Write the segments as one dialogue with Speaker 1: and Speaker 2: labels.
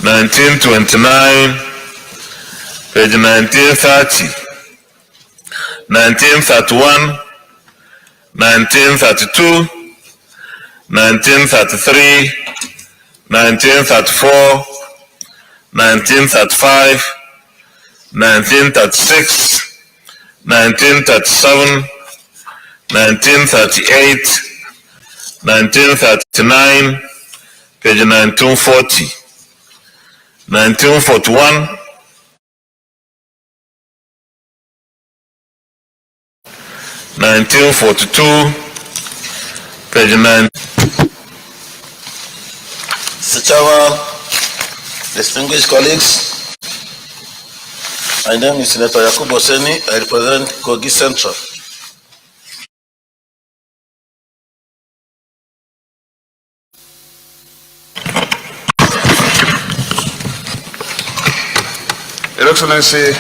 Speaker 1: 1929, page 1930, 1931, 1932, 1933, 1934, 1935, 1936, 1937, 1938, 1939, page 1940, 1941, 1942, page 9.
Speaker 2: Mr. Chairman, distinguished colleagues, my name is Senator Yakubu Oseni. I represent Kogi Central.
Speaker 3: Your Excellency,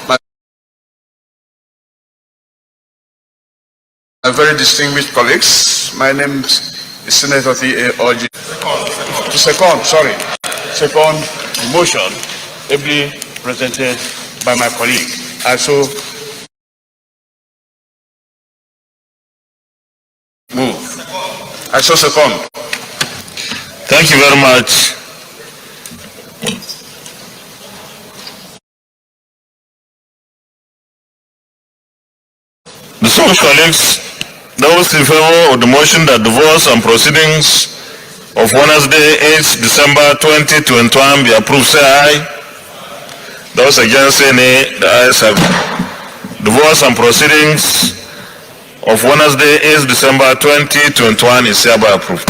Speaker 3: my very distinguished colleagues, my name is Senator T.A. Oji. Second motion, ably presented by my colleague. I so move. I so second.
Speaker 1: Thank you very much. Distinguished colleagues, those in favor of the motion that divorce and proceedings of Wednesday, 8th December 2021 be approved, say aye. Those against, say nay. The ayes have it. Divorce and proceedings of Wednesday, 8th December 2021 is hereby approved.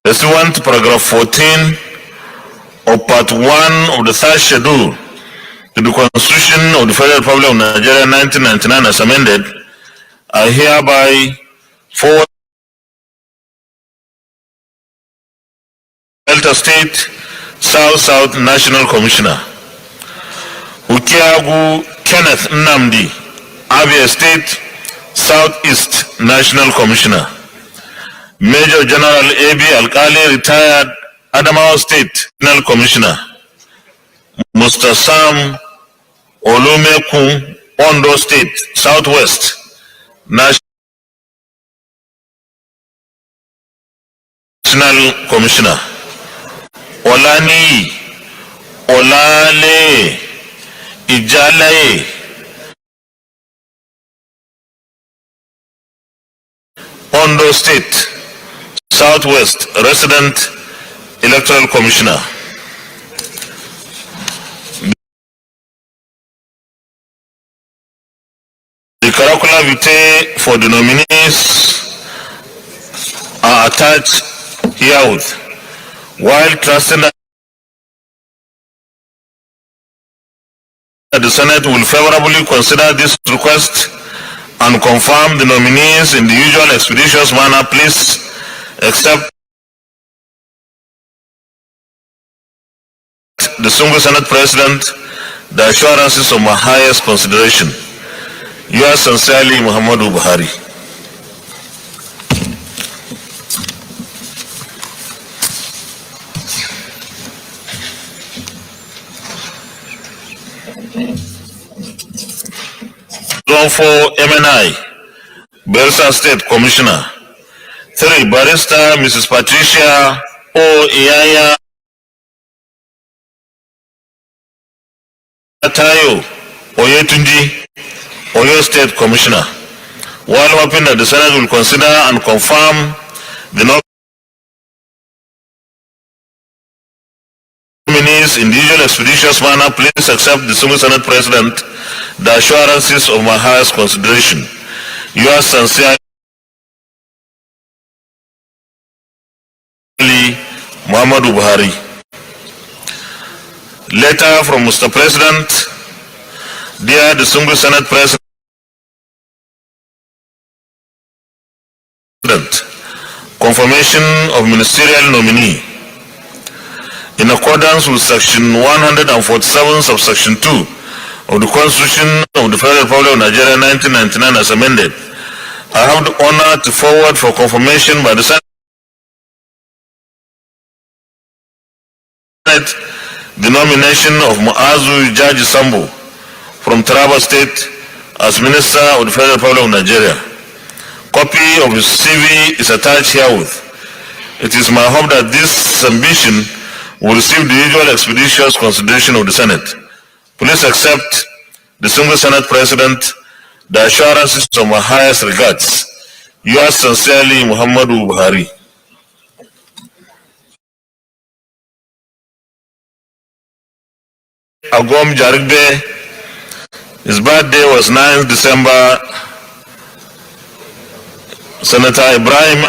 Speaker 1: Pursuant to paragraph 14 of part 1 of the third schedule to the Constitution of the Federal Republic of Nigeria 1999 as amended, I hereby forward Delta State South National Commissioner Ukiagu Kenneth Nnamdi, Abia State Southeast National Commissioner, Major General A.B. Alkali, retired Adamawa State National Commissioner, Mr. Sam Olumekun, Ondo State Southwest National Commissioner, Olani Olale Ijalaye, Ondo State Southwest Resident Electoral Commissioner. The curricula vitae for the nominees are attached herewith, while trusting that the Senate will favorably consider this request and confirm the nominees in the usual expeditious manner. Please accept the single Senate President the assurances of my highest consideration. Yours sincerely, Muhammadu Buhari. Zone 4 MNI, Belsa State Commissioner. 3. Barrister Mrs. Patricia O. Iyaya Tayo Oyetunji, Oyo State Commissioner. While hoping that the Senate will consider and confirm the nominees in the usual expeditious manner, please accept the single Senate President the assurances of my highest consideration. Yours sincerely, Muhammadu Buhari. Letter from Mr. President. Dear the single Senate President, President, confirmation of ministerial nominee. In accordance with Section 147, subsection 2 of the Constitution of the Federal Republic of Nigeria 1999 as amended, I have the honor to forward for confirmation by the Senate the nomination of Muazu Jaji Sambo from Taraba State as Minister of the Federal Republic of Nigeria. Copy of his CV is attached herewith. It is my hope that this submission will receive the usual expeditious consideration of the Senate. Please accept, distinguished Senate President, the assurances of my highest regards. Yours sincerely, Muhammadu Buhari. Agom Jarigbe, his birthday was 9th December. Senator Ibrahim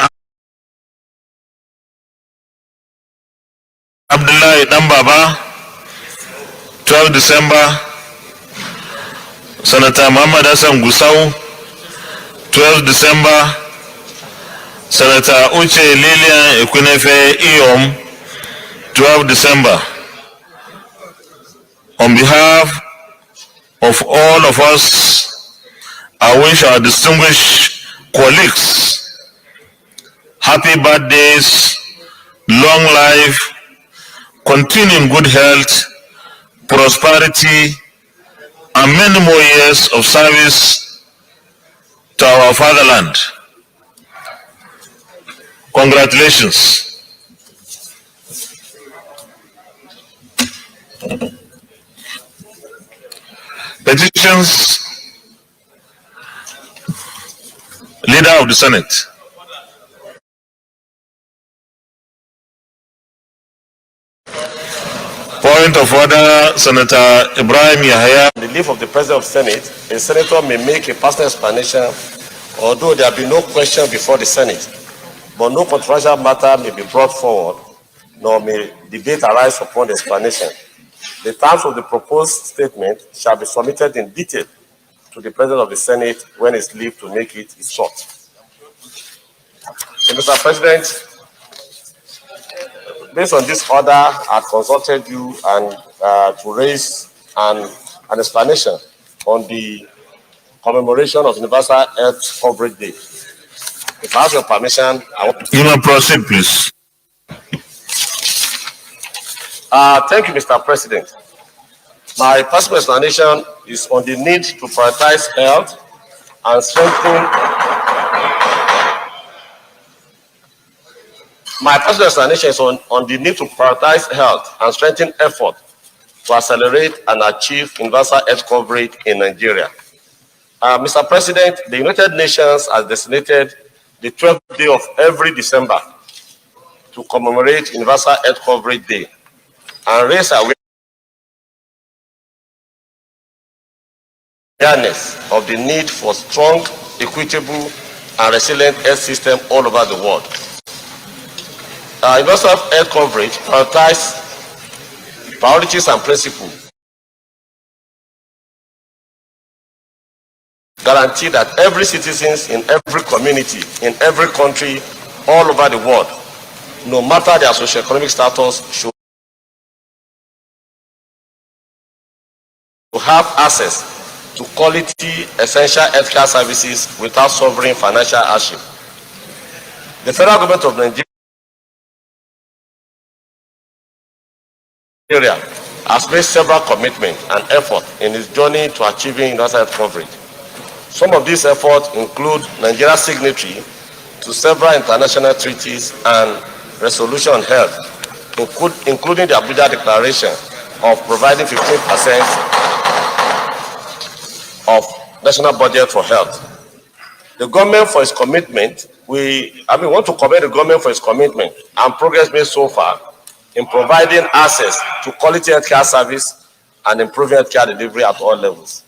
Speaker 1: Abdullah Dambaba, 12th December. Senator Muhammad Hassan Gusau, 12th December. Senator Uche Lilian Ekwenefe Iyom, 12th December. On behalf of all of us, I wish our distinguished colleagues happy birthdays, long life, continuing good health, prosperity, and many more years of service to our fatherland. Congratulations. Petitions. Leader of the Senate. Point of order, Senator Ibrahim Yahya.
Speaker 4: On the leave of the President of the Senate, a senator may make a personal explanation, although there be no question before the Senate, but no controversial matter may be brought forward, nor may debate arise upon the explanation. The terms of the proposed statement shall be submitted in detail to the President of the Senate when his leave to make it is sought. So, Mr. President, based on this order, I consulted you and to raise an explanation on the commemoration of Universal Health Coverage Day. If I ask your permission, I want to...
Speaker 1: You may proceed, please.
Speaker 4: Thank you, Mr. President. My personal explanation is on the need to prioritize health and strengthen. My personal explanation is on the need to prioritize health and strengthen effort to accelerate and achieve universal health coverage in Nigeria. Mr. President, the United Nations has designated the 12th day of every December to commemorate Universal Health Coverage Day and raise awareness of the need for strong, equitable, and resilient health system all over the world. Universal health coverage prioritizes priorities and principles, guarantee that every citizen in every community, in every country, all over the world, no matter their socioeconomic status, should have access to quality, essential healthcare services without suffering financial hardship. The federal government of Nigeria has made several commitments and efforts in its journey to achieving universal health coverage. Some of these efforts include Nigeria's signatory to several international treaties and resolutions on health, including the Abuja Declaration of providing 15% of national budget for health. The government for its commitment, we want to commend the government for its commitment and progress made so far in providing access to quality healthcare service and improving healthcare delivery at all levels.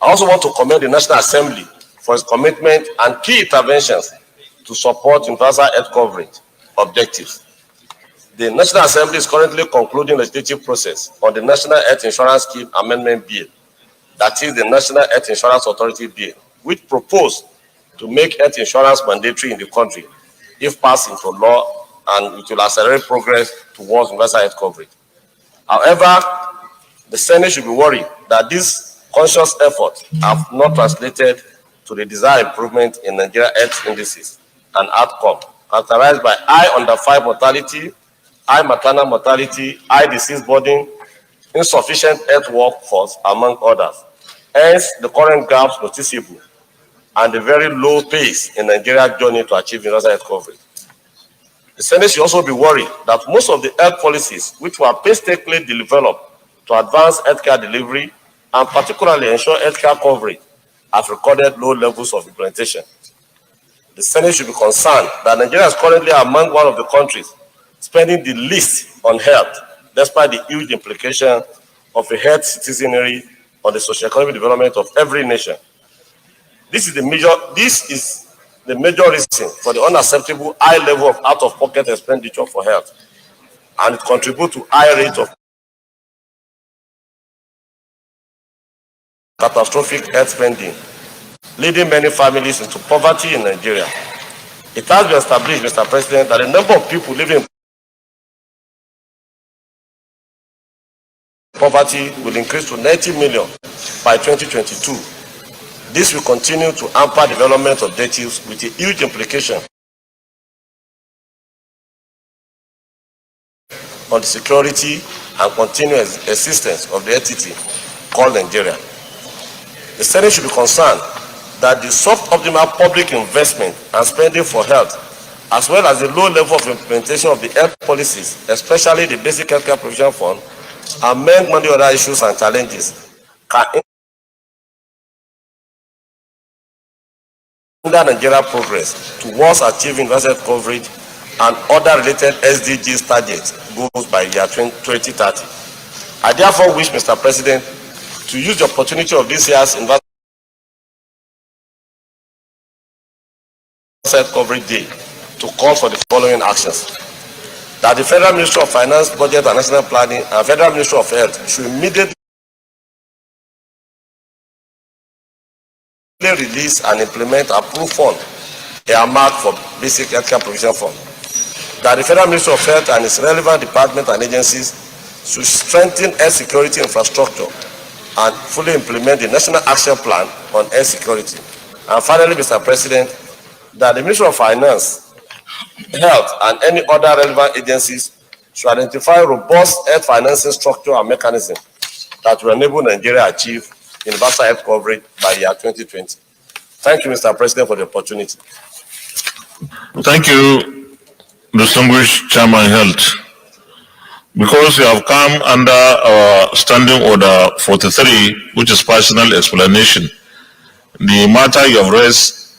Speaker 4: I also want to commend the National Assembly for its commitment and key interventions to support universal health coverage objectives. The National Assembly is currently concluding the legislative process on the National Health Insurance Scheme Amendment Bill, that is the National Health Insurance Authority Bill, which proposed to make health insurance mandatory in the country if passed into law, and it will accelerate progress towards universal health coverage. However, the Senate should be worried that these conscious efforts have not translated to the desired improvement in Nigeria health indices and outcome, characterized by high under-5 mortality, high maternal mortality, high disease burden, insufficient health workforce, among others. Hence, the current gaps noticeable and the very low pace in Nigeria's journey to achieve universal health coverage. The Senate should also be worried that most of the health policies which were painstakingly developed to advance healthcare delivery and particularly ensure healthcare coverage have recorded low levels of implementation. The Senate should be concerned that Nigeria is currently among one of the countries spending the least on health, despite the huge implication of a health citizenry on the socio-economic development of every nation. This is the major reason for the unacceptable high level of out-of-pocket expenditure for health, and it contributes to high rate of catastrophic health spending, leading many families into poverty in Nigeria. It has been established, Mr. President, that the number of people living in poverty will increase to 90 million by 2022. This will continue to hamper development objectives with a huge implication on the security and continuous existence of the entity called Nigeria. The Senate should be concerned that the suboptimal public investment and spending for health, as well as the low level of implementation of the health policies, especially the Basic Healthcare Provision Fund, among many other issues and challenges, can hinder Nigeria progress towards achieving universal health coverage and other related SDGs targets goals by year 2030. I therefore wish, Mr. President, to use the opportunity of this year's universal health coverage day to call for the following actions. That the Federal Ministry of Finance, Budget and National Planning and Federal Ministry of Health should immediately release and implement approved fund earmarked for Basic Healthcare Provision Fund. That the Federal Ministry of Health and its relevant departments and agencies should strengthen health security infrastructure and fully implement the National Action Plan on health security. And finally, Mr. President, that the Ministry of Finance, Health and any other relevant agencies should identify robust health financing structure and mechanism that will enable Nigeria to achieve universal health coverage by year 2020. Thank you, Mr. President, for the opportunity.
Speaker 1: Thank you, distinguished Chairman Health. Because you have come under our Standing Order 43, which is personal explanation, the matter you have raised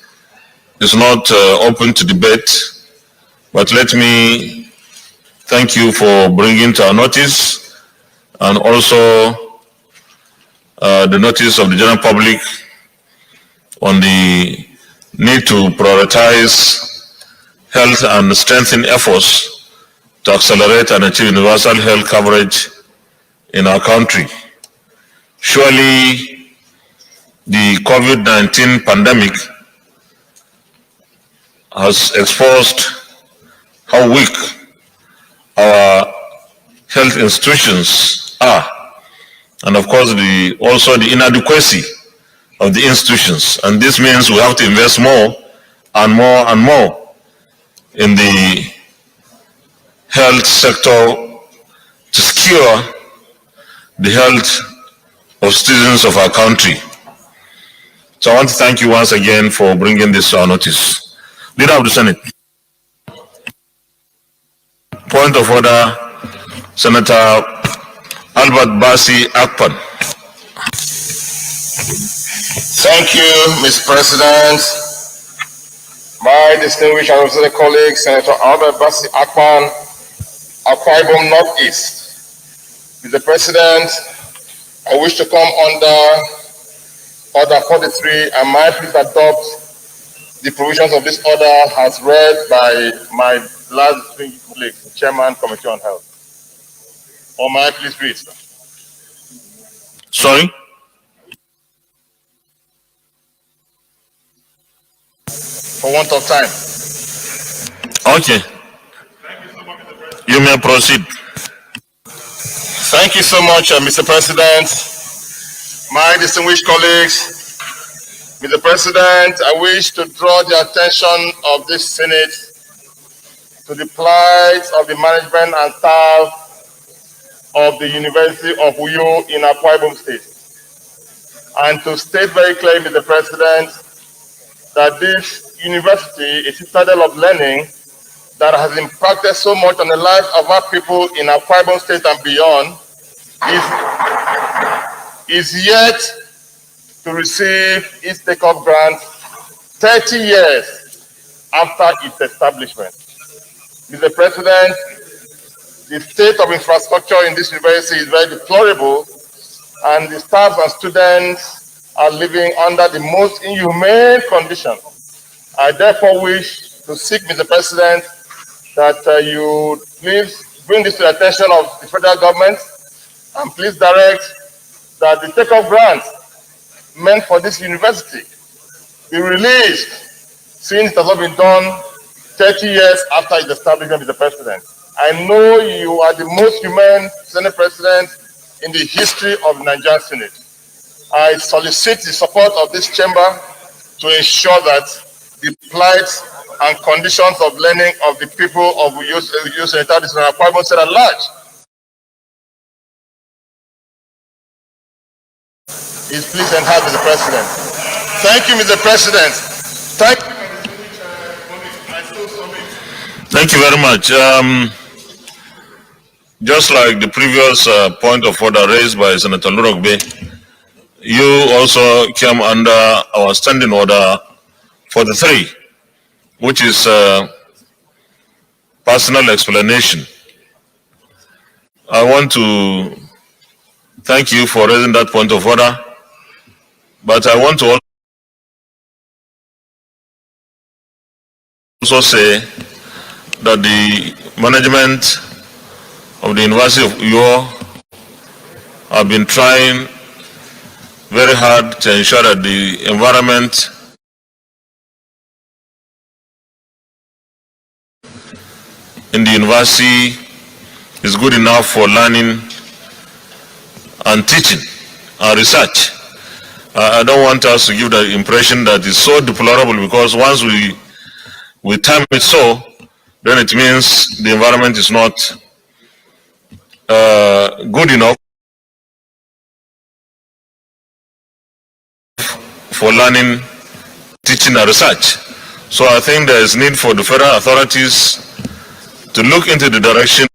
Speaker 1: is not open to debate, but let me thank you for bringing to our notice and also the notice of the general public on the need to prioritize health and strengthen efforts to accelerate and achieve universal health coverage in our country. Surely the COVID-19 pandemic has exposed how weak our health institutions are, and of course also the inadequacy of the institutions. And this means we have to invest more and more and more in the health sector to secure the health of citizens of our country. So I want to thank you once again for bringing this to our notice. Leader of the Senate. Point of order, Senator Albert Basi Akpan.
Speaker 5: Thank you, Mr. President. My distinguished and representative colleague, Senator Albert Basi Akpan, Akwa Ibom Northeast. Mr. President, I wish to come under Order 43 and might please adopt the provisions of this order as read by my last distinguished colleague, the Chairman, Committee on Health. Or may I please read, sir?
Speaker 1: Sorry?
Speaker 5: for want of time.
Speaker 1: Okay. You may proceed.
Speaker 5: Thank you so much, Mr. President. My distinguished colleagues, Mr. President, I wish to draw the attention of this Senate to the plight of the management and staff of the University of Uyo in Akwa Ibom State. And to state very clearly, Mr. President, that this university is a citadel of learning that has impacted so much on the lives of our people in Akwa Ibom State and beyond, is yet to receive its take-off grant 30 years after its establishment. Mr. President, the state of infrastructure in this university is very deplorable, and the staff and students are living under the most inhumane conditions. I therefore wish to seek, Mr. President, that you please bring this to the attention of the federal government, and please direct that the take-off grant meant for this university be released, since it has not been done 30 years after its establishment, Mr. President. I know you are the most humane Senate President in the history of the Nigerian Senate. I solicit the support of this chamber to ensure that the plight and conditions of learning of the people of Uyo Senatorial District and Akwa Ibom State at large is please enhance, Mr. President. Thank you, Mr. President. Thank you.
Speaker 1: Thank you very much. Just like the previous point of order raised by Senator Lurogbe, you also came under our standing order 43, which is personal explanation. I want to thank you for raising that point of order, but I want to also say that the management of the University of Uyo have been trying very hard to ensure that the environment in the university is good enough for learning and teaching and research. I don't want us to give the impression that it's so deplorable, because once we term it so, then it means the environment is not good enough for learning, teaching, and research. So I think there is need for the federal authorities to look into the direction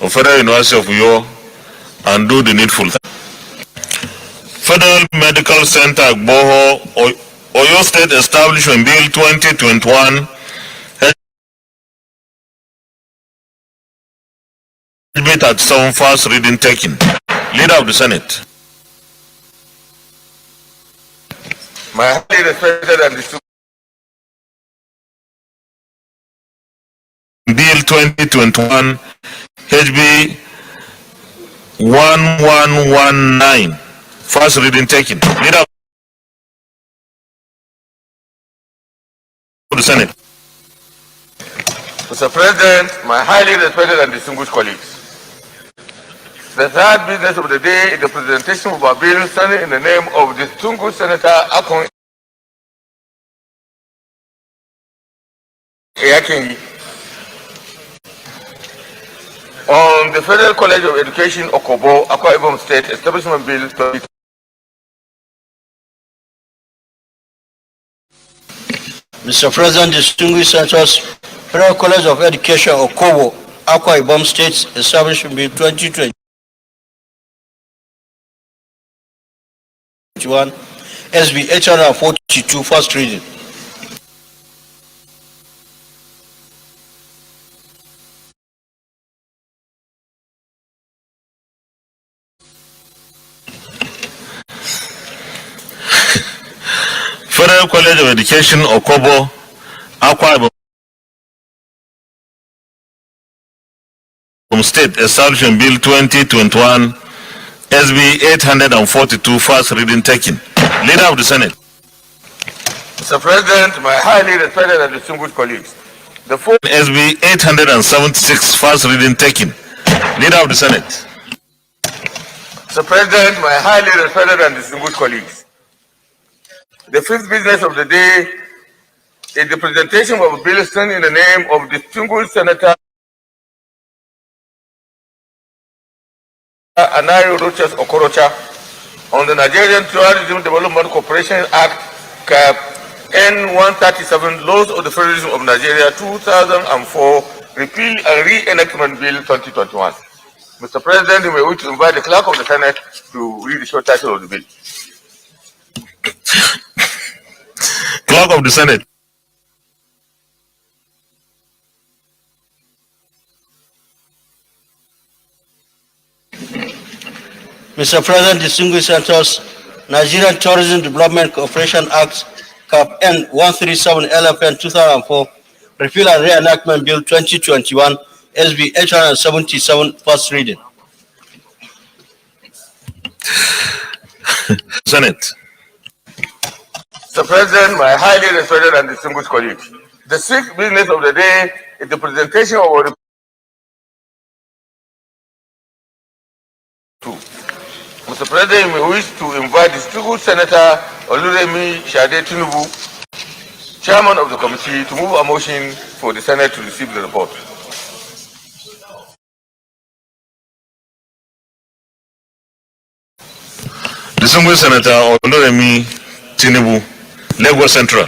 Speaker 1: of Federal University of Uyo and do the needful. Federal Medical Center Agboho, Oyo State Establishment Bill 2021, HB 37, first reading taken. Leader of the Senate.
Speaker 5: My highly respected and distinguished
Speaker 1: Bill 2021, HB 1119, first reading taken. Leader of the Senate.
Speaker 5: Mr. President, my highly respected and distinguished colleagues, the third business of the day is the presentation of a bill standing in the name of distinguished Senator Akon Eyakenyi on the Federal College of Education, Okobo, Akwa Ibom State Establishment Bill 2020.
Speaker 2: Mr. President, distinguished senators, Federal College of Education, Okobo, Akwa Ibom State Establishment Bill 2021, SB 842, first reading.
Speaker 1: Federal College of Education, Okobo, Akwa Ibom State Establishment Bill 2021, SB 842, first reading taken. Leader of the Senate.
Speaker 5: Mr. President, my highly respected and distinguished colleagues, the fourth
Speaker 1: SB 876, first reading taken. Leader of the Senate.
Speaker 5: Mr. President, my highly respected and distinguished colleagues, the fifth business of the day is the presentation of a bill in the name of distinguished Senator Anayo Rochas Okorocha on the Nigerian Tourism Development Corporation Act Cap N137 Laws of the Federation of Nigeria 2004 Repeal and Re-enactment Bill 2021. Mr. President, you may wish to invite the Clerk of the Senate to read the short title of the bill.
Speaker 1: Clerk of the Senate.
Speaker 2: Mr. President, distinguished senators, Nigerian Tourism Development Corporation Act, Cap N137 LFN 2004, Repeal and Reenactment Bill 2021, SB 877, first reading.
Speaker 1: Senate.
Speaker 5: Mr. President, my highly respected and distinguished colleagues, the sixth business of the day is the presentation of a report. Mr. President, you may wish to invite distinguished Senator Oluremi Shade Tinubu, Chairman of the committee, to move a motion for the Senate to receive the report.
Speaker 1: Distinguished Senator Oluremi Tinubu, Lagos Central.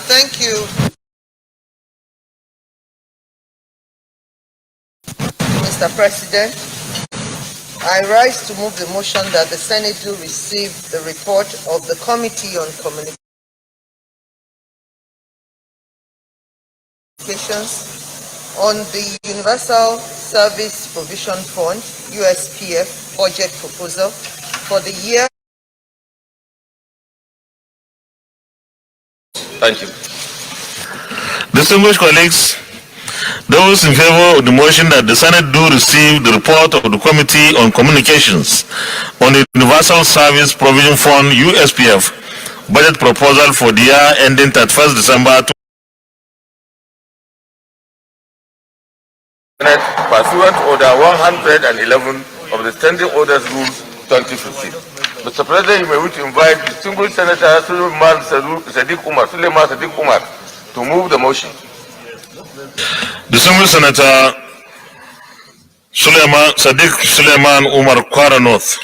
Speaker 6: Thank you, Mr. President. I rise to move the motion that the Senate do receive the report of the Committee on Communications on the Universal Service Provision Fund, USPF, budget proposal for the year.
Speaker 5: Thank you.
Speaker 1: Distinguished colleagues, those in favor of the motion that the Senate do receive the report of the Committee on Communications on the Universal Service Provision Fund, USPF, budget proposal for the year ending 31st December
Speaker 5: Senate, pursuant to Order 111 of the Standing Orders Rules 2015. Mr. President, you may wish to invite distinguished Senator Suleiman Sadiq Umar to move the motion.
Speaker 1: Distinguished Senator Suleiman Umar, Kwara North.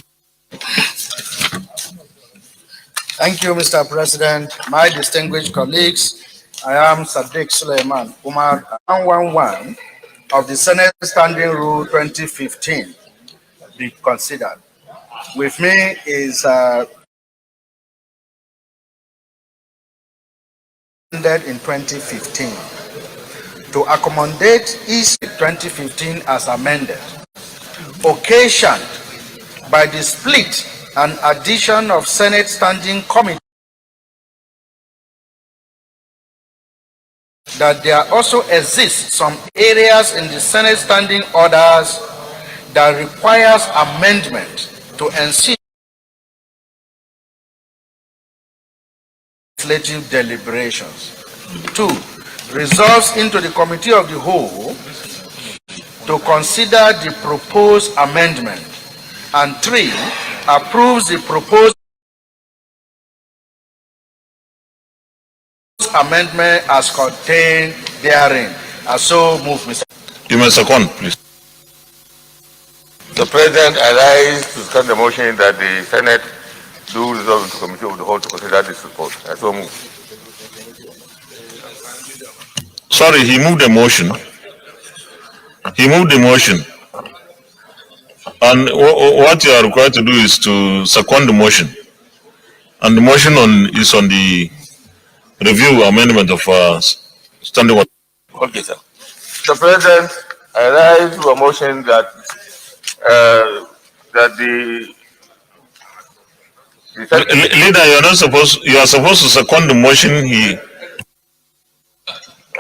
Speaker 7: Thank you, Mr. President. My distinguished colleagues, I am Sadiq Suleiman Umar, 111 of the Senate Standing Rule 2015 be considered. With me is in 2015 to accommodate EC 2015 as amended, occasioned by the split and addition of Senate Standing Committee, that there also exists some areas in the Senate Standing Orders that requires amendment to ensure legislative deliberations. 2, resolves into the Committee of the Whole to consider the proposed amendment. And 3, approves the proposed amendment as contained therein. I so move, Mr.
Speaker 1: You may second, please.
Speaker 5: Mr. President, I rise to second the motion that the Senate do resolve into Committee of the Whole to consider this report. I so move.
Speaker 1: Sorry, he moved the motion. And what you are required to do is to second the motion. And the motion is on the review amendment of standing order.
Speaker 5: Okay, sir. Mr. President, I rise to a motion that
Speaker 1: Leader, you are supposed to second the motion.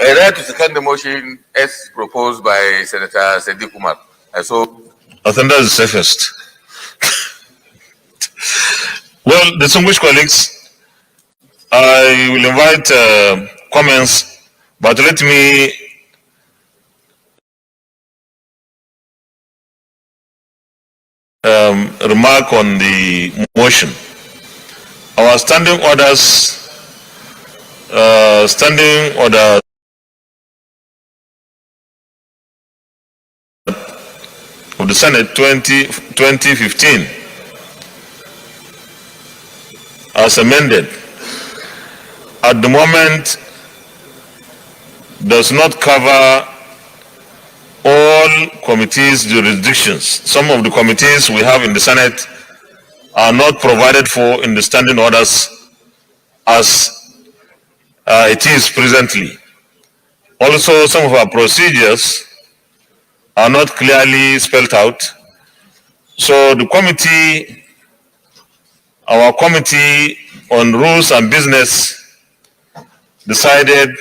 Speaker 5: I rise to second the motion as proposed by Senator Sadiq Umar.
Speaker 1: I think that's the safest. Well, distinguished colleagues, I will invite comments, but let me remark on the motion. Our standing orders, standing order of the Senate 2015 as amended at the moment does not cover all committees' jurisdictions. Some of the committees we have in the Senate are not provided for in the standing orders as it is presently. Also, some of our procedures are not clearly spelled out. So the committee, our committee on rules and business decided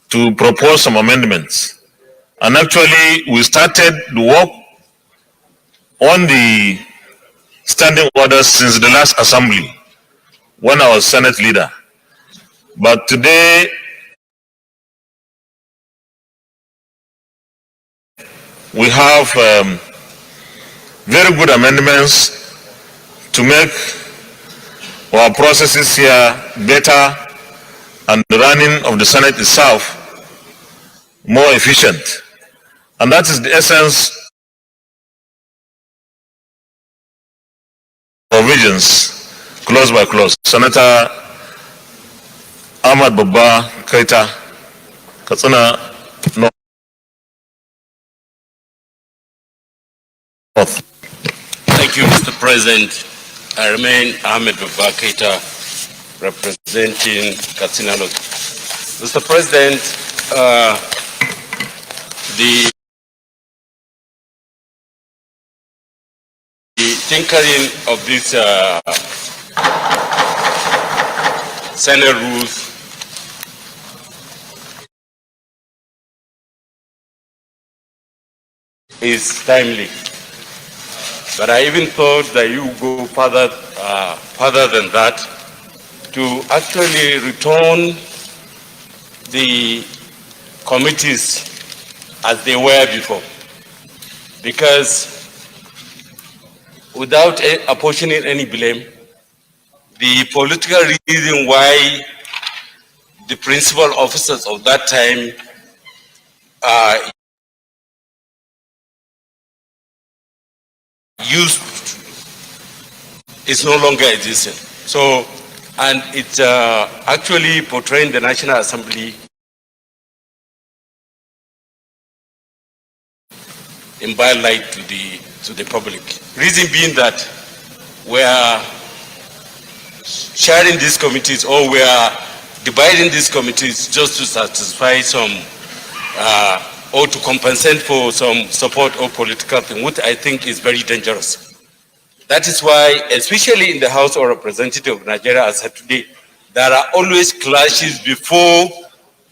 Speaker 1: to propose some amendments. And actually, we started the work on the standing orders since the last assembly when I was Senate leader. But today, we have very good amendments to make our processes here better and the running of the Senate itself more efficient. And that is the essence of provisions, clause by clause. Senator Ahmad Baba Keita, Katsina North.
Speaker 8: Thank you, Mr. President. I remain Ahmed Baba Keita, representing Katsina North. Mr. President, the tinkering of this Senate rules is timely. But I even thought that you go further than that to actually return the committees as they were before. Because without apportioning any blame, the political reason why the principal officers of that time used is no longer existing. So, and it's actually portraying the National Assembly in bad light to the public. Reason being that we are sharing these committees, or we are dividing these committees just to satisfy some or to compensate for some support or political thing, which I think is very dangerous. That is why, especially in the House of Representatives of Nigeria as of today, there are always clashes before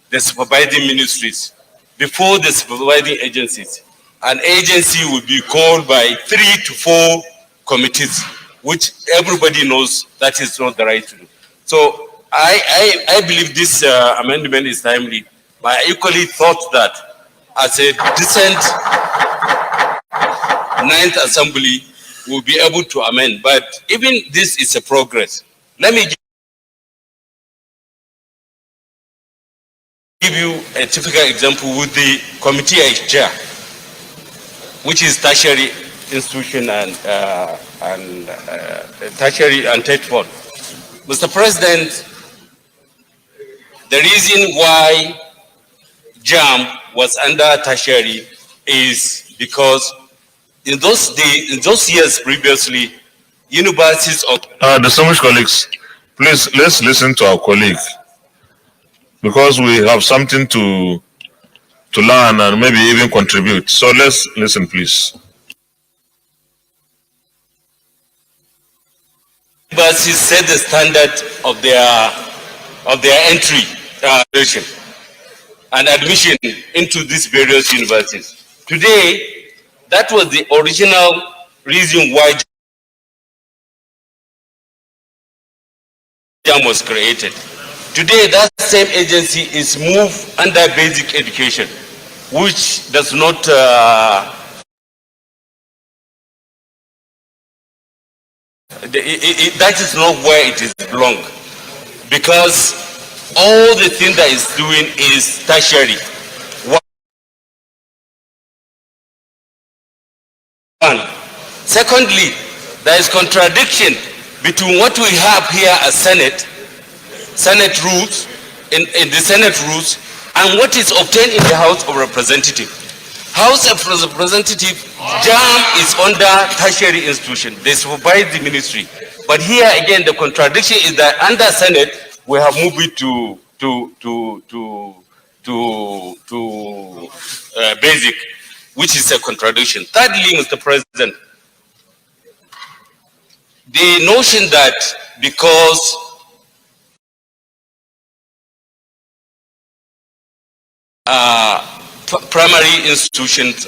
Speaker 8: the supervising ministries, before the supervising agencies. An agency will be called by 3 to 4 committees, which everybody knows that is not the right to do. So I believe this amendment is timely, but I equally thought that as a decent 9th Assembly, we'll be able to amend. But even this is a progress. Let me give you a typical example with the committee I chair, which is tertiary institution and tertiary and third fund. Mr. President, the reason why JAM was under tertiary is because in those days, in those years previously, universities of
Speaker 1: Distinguished colleagues, please let's listen to our colleague, because we have something to learn and maybe even contribute. So let's listen, please.
Speaker 8: Universities set the standard of their entry and admission into these various universities. Today, That was the original reason why JAM was created. Today, that same agency is moved under basic education, which does not that is not where it is belong, because all the thing that is doing is tertiary. One. Secondly, there is contradiction between what we have here as Senate rules, in the Senate rules, and what is obtained in the House of Representatives. House of Representatives, JAM is under tertiary institution. They supervise the ministry. But here again, the contradiction is that under Senate, we have moved it to basic, which is a contradiction. Thirdly, Mr. President, the notion that because primary institutions,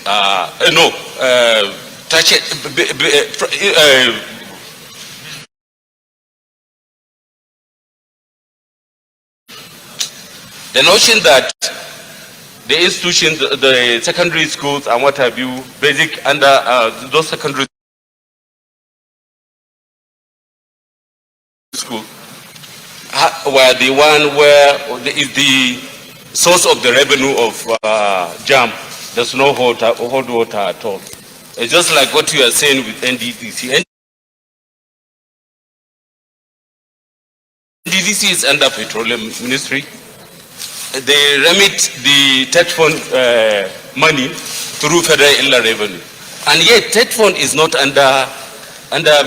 Speaker 8: the notion that the institutions, the secondary schools and what have you, basic under those secondary schools were the one where is the source of the revenue of JAM does not hold water at all. It's just like what you are saying with NDDC. NDDC is under Petroleum Ministry. They remit the TET fund money through federal inland revenue, and yet TET fund is not under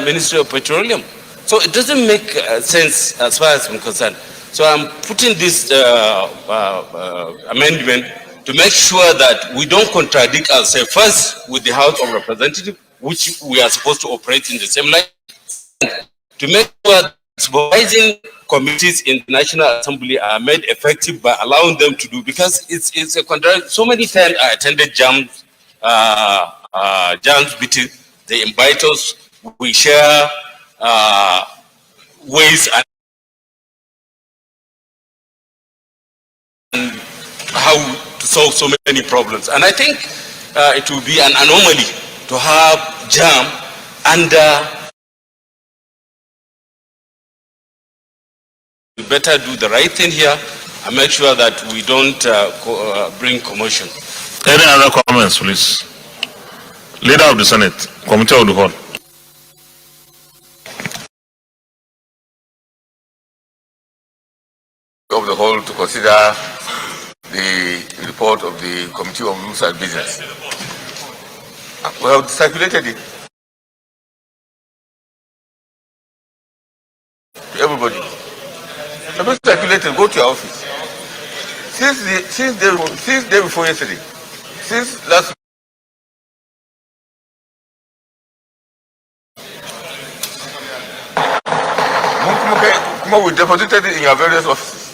Speaker 8: Ministry of Petroleum. So it doesn't make sense as far as I'm concerned. So I'm putting this amendment to make sure that we don't contradict ourselves first with the House of Representatives, which we are supposed to operate in the same line, to make sure that supervising committees in the National Assembly are made effective by allowing them to do, because it's a contradiction. So many times I attended JAM's meeting, they invite us, we share ways and how to solve so many problems. And I think it will be an anomaly to have JAM under. We better do the right thing here and make sure that we don't bring commotion.
Speaker 1: Any other comments, please? Leader of the Senate, Committee of the Whole.
Speaker 5: Of the whole to consider the report of the Committee on Rules and Business. We have circulated it to everybody. Have you circulated? Go to your office. Since day before yesterday, since last. We deposited it in your various offices.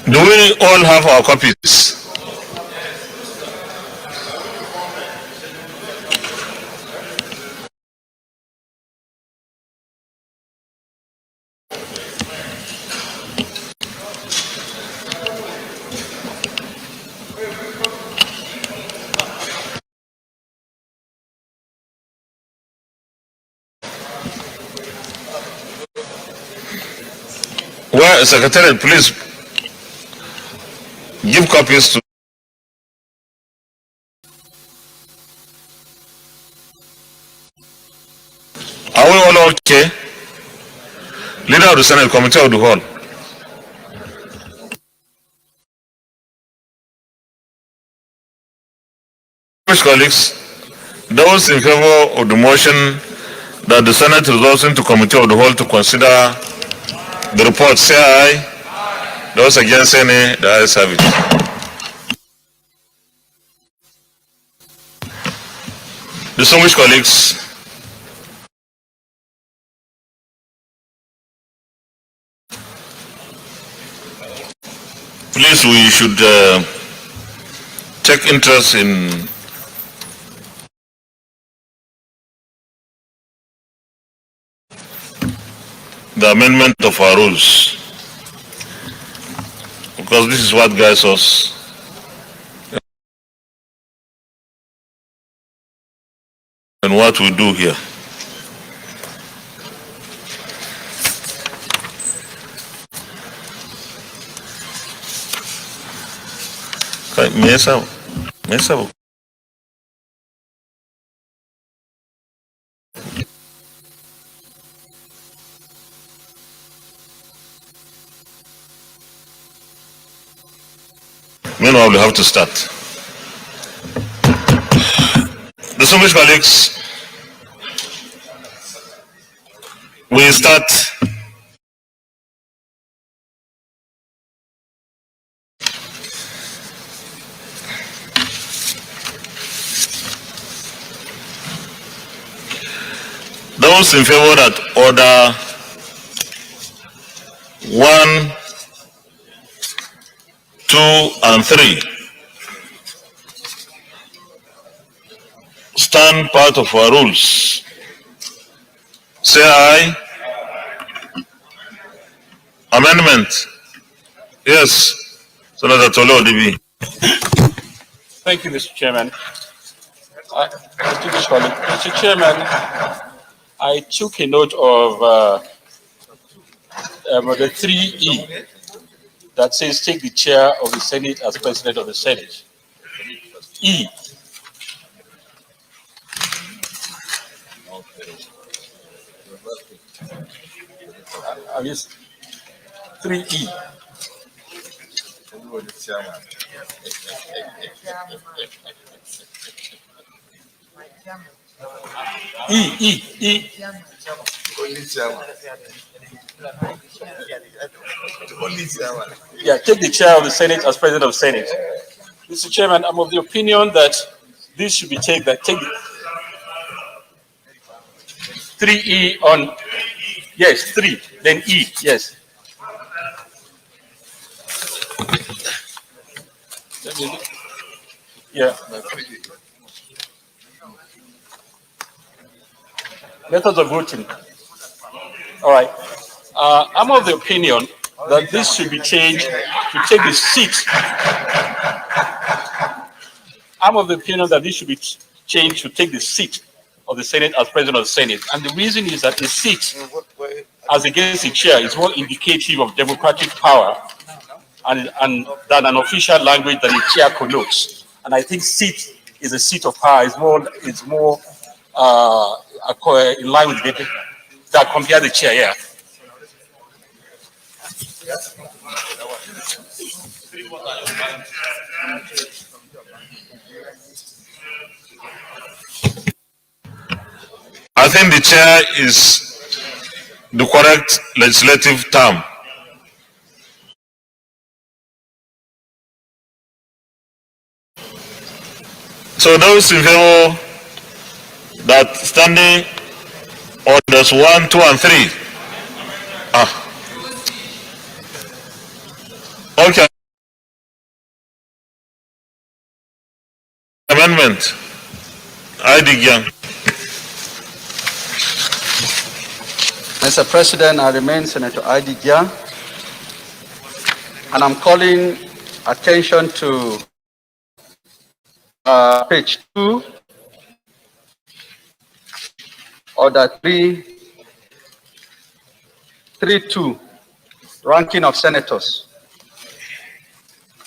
Speaker 1: Do we all have our copies? Well, Secretary, please give copies to. Are we all okay? Leader of the Senate, Committee of the Whole. Colleagues, those in favor of the motion that the Senate resolves into Committee of the Whole to consider the report, say aye. Those against, say nay. The ayes have it. Distinguished colleagues, least we should take interest in the amendment of our rules, because this is what guides us in what we do here. Mesa. Meanwhile, we have to start. Distinguished colleagues, we start those in favor that order 1, 2, and 3 stand part of our rules. Say aye. Amendment. Yes. Senator Tolo DB.
Speaker 9: Thank you, Mr. Chairman. Mr. Chairman, I took a note of the 3E that says take the chair of the Senate as President of the Senate. E. I mean, 3E. E. Yeah, take the chair of the Senate as President of the Senate. Mr. Chairman, I'm of the opinion that this should be take the 3E on, yes, 3, then E, yes. Yeah. Methods of voting. All right. I'm of the opinion that this should be changed to take the seat. I'm of the opinion that this should be changed to take the seat of the Senate as President of the Senate. And the reason is that the seat as against the chair is more indicative of democratic power and than an official language that the chair connotes. And I think seat is a seat of power. It's more in line with the that compare the chair. Yeah.
Speaker 1: I think the chair is the correct legislative term. So those in favor that standing orders 1, 2, and 3. Okay. Amendment. ID Gang.
Speaker 10: Mr. President, I remain Senator ID Gia, and I'm calling attention to page 2, order 3.2, ranking of senators.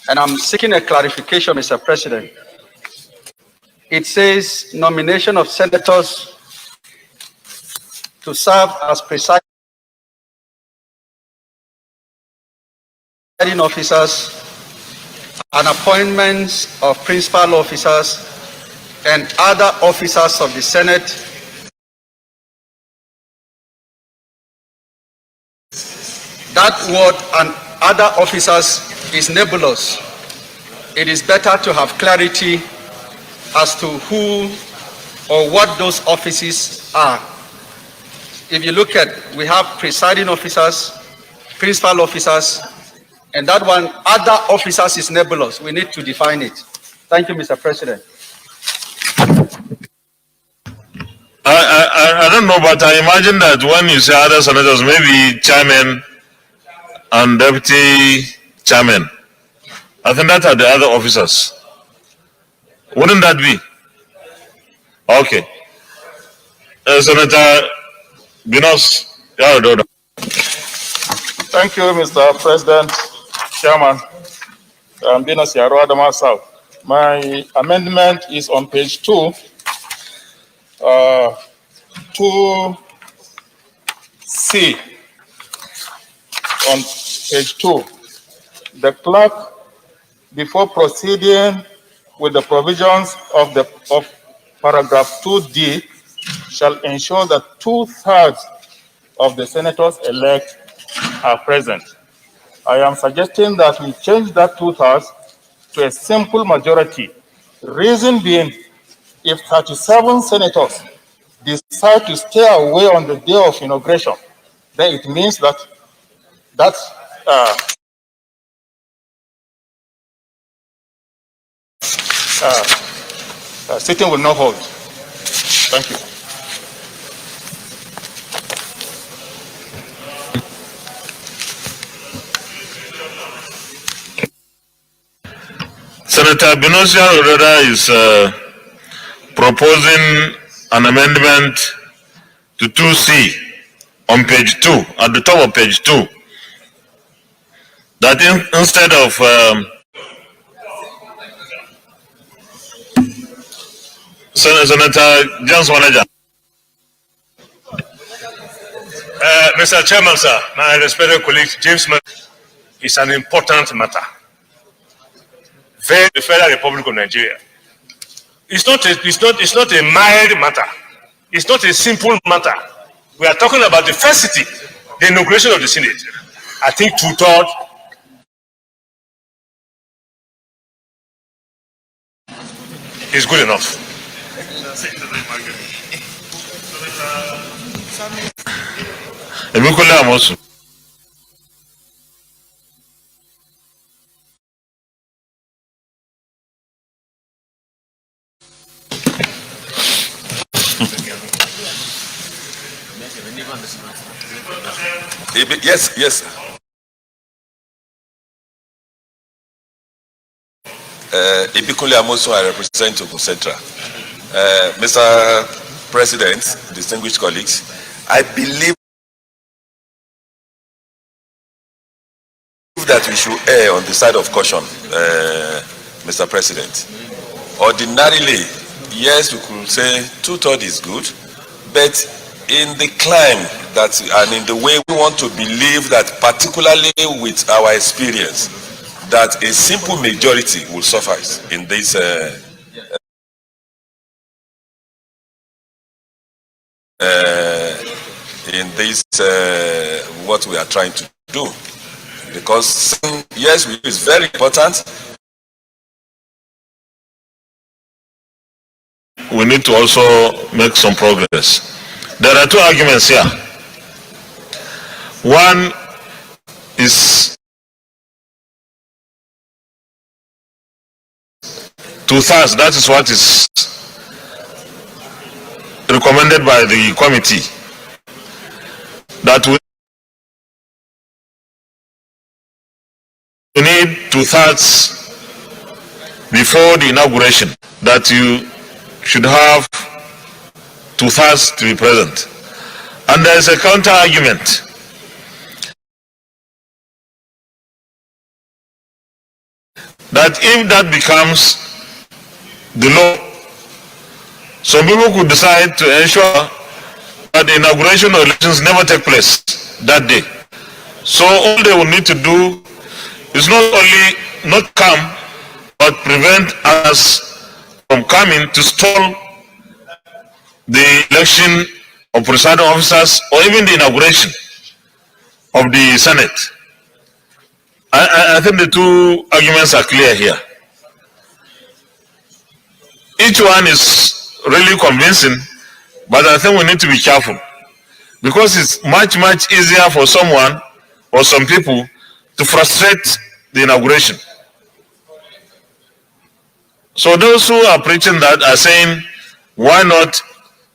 Speaker 10: And I'm seeking a clarification, Mr. President. It says nomination of senators to serve as presiding officers and appointments of principal officers and other officers of the Senate that word and other officers is nebulous. It is better to have clarity as to who or what those offices are. If you look at, we have presiding officers, principal officers, And that one, other officers, is nebulous. We need to define it. Thank you, Mr. President.
Speaker 1: I don't know, but I imagine that when you say other senators, maybe chairman and deputy chairman, I think that are the other officers. Wouldn't that be? Okay. Senator Binos,
Speaker 5: Thank you, Mr. President, Chairman. I'm Binos Yaro Adama South. My amendment is on page 2, 2C. On page 2, the clerk, before proceeding with the provisions of paragraph 2D, shall ensure that 2/3 of the senators elect are present. I am suggesting that we change that 2/3 to a simple majority. Reason being, if 37 senators decide to stay away on the day of inauguration, then it means that sitting will not hold. Thank you.
Speaker 1: Senator Binosia Oreda is proposing an amendment to 2C on page 2, at the top of page 2, that instead of Senator James Manager.
Speaker 11: Mr. Chairman, sir, my respected colleague, James, is an important matter. For the Federal Republic of Nigeria. It's not a mild matter. It's not a simple matter. We are talking about the first sitting, the inauguration of the Senate. I think 2/3 is good enough.
Speaker 12: Yes. Ibikunle Amoso, I represent Ogun Central. Mr. President, distinguished colleagues, I believe that we should err on the side of caution, Mr. President. Ordinarily, yes, we could say 2/3 is good, but in the climb that and in the way we want to believe that, particularly with our experience, that a simple majority will suffice in this what we are trying to do, because yes, it's very important.
Speaker 1: We need to also make some progress. There are two arguments here. One is 2/3. That is what is recommended by the committee. That we need 2/3 before the inauguration. That you should have 2/3 to be present. And there is a counter argument. That if that becomes the law, some people could decide to ensure that the inauguration of elections never take place that day. So all they will need to do is not only not come, but prevent us from coming to stall the election of presiding officers or even the inauguration of the Senate. I think the two arguments are clear here. Each one is really convincing, but I think we need to be careful, because it's much easier for someone or some people to frustrate the inauguration. So those who are preaching that are saying, why not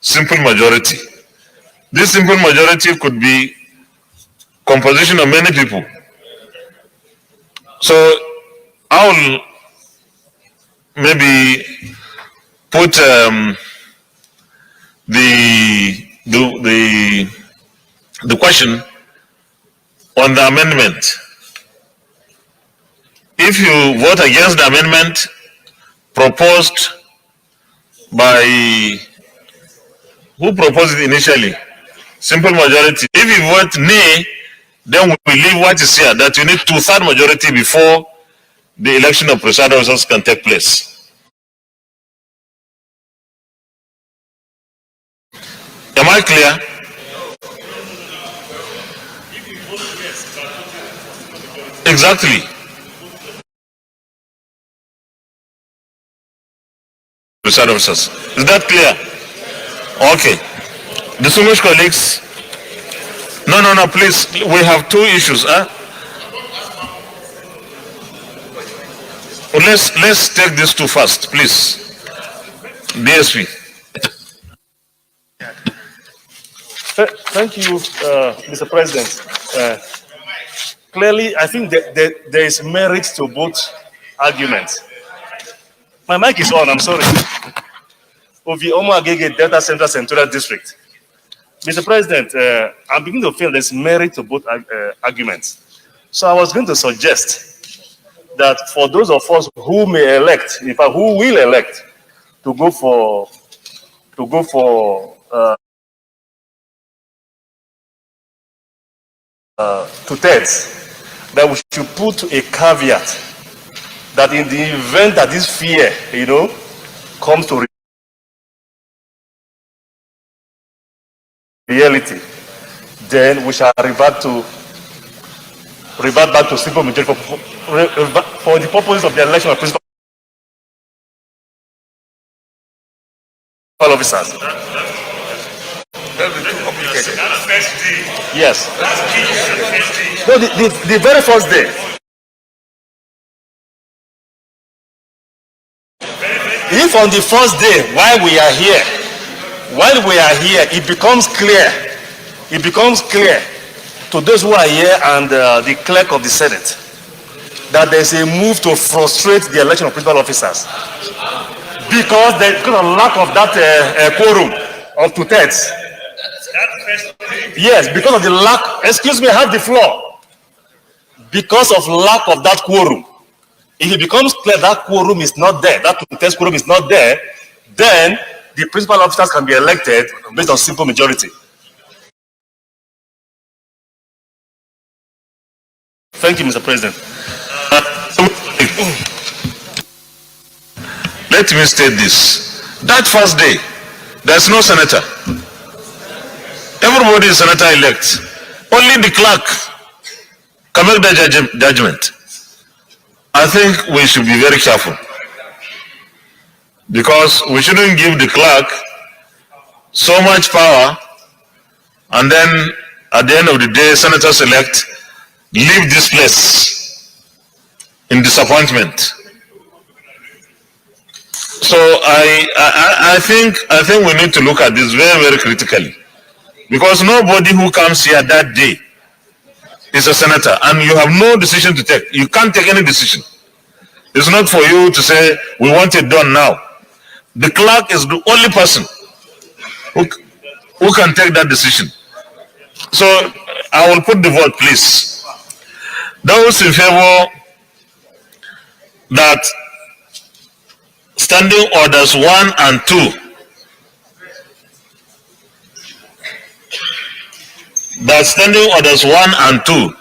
Speaker 1: simple majority? This simple majority could be composition of many people. So I will maybe put the question on the amendment. If you vote against the amendment proposed by, who proposed it initially? Simple majority. If you vote nay, then we leave what is here, that you need 2/3 majority before the election of presiding officers can take place. Am I clear? Exactly. Presiding officers. Is that clear? Okay. Distinguished colleagues. No, please. We have two issues. Let's take these two first, please. DSP.
Speaker 11: Thank you, Mr. President. Clearly, I think that there is merit to both arguments. My mic is on, I'm sorry. Ovi Omo Agege Delta Central Senatorial District. Mr. President, I'm beginning to feel there's merit to both arguments. So I was going to suggest that for those of us who may elect, in fact, who will elect to go for two-thirds, that we should put a caveat that in the event that this fear, comes to reality, then we shall revert back to simple majority for the purposes of the election of principal officers. Yes. No, the very first day. If on the first day, while we are here, it becomes clear to those who are here and the clerk of the Senate that there's a move to frustrate the election of principal officers because of lack of that quorum of two-thirds. Yes, because of the lack, excuse me, I have the floor. Because of lack of that quorum. If it becomes clear that quorum is not there, that two-thirds quorum is not there, then the principal officers can be elected based on simple majority. Thank you, Mr. President.
Speaker 1: Let me state this. That first day, there's no senator. Everybody is senator-elect. Only the clerk can make the judgment. I think we should be very careful because we shouldn't give the clerk so much power and then at the end of the day, senators-elect leave this place in disappointment. So I think we need to look at this very, very critically. Because nobody who comes here that day is a senator and you have no decision to take. You can't take any decision. It's not for you to say, we want it done now. The clerk is the only person who can take that decision. So I will put the vote, please. Those in favor that standing orders 1 and 2 that standing orders 1 and 2,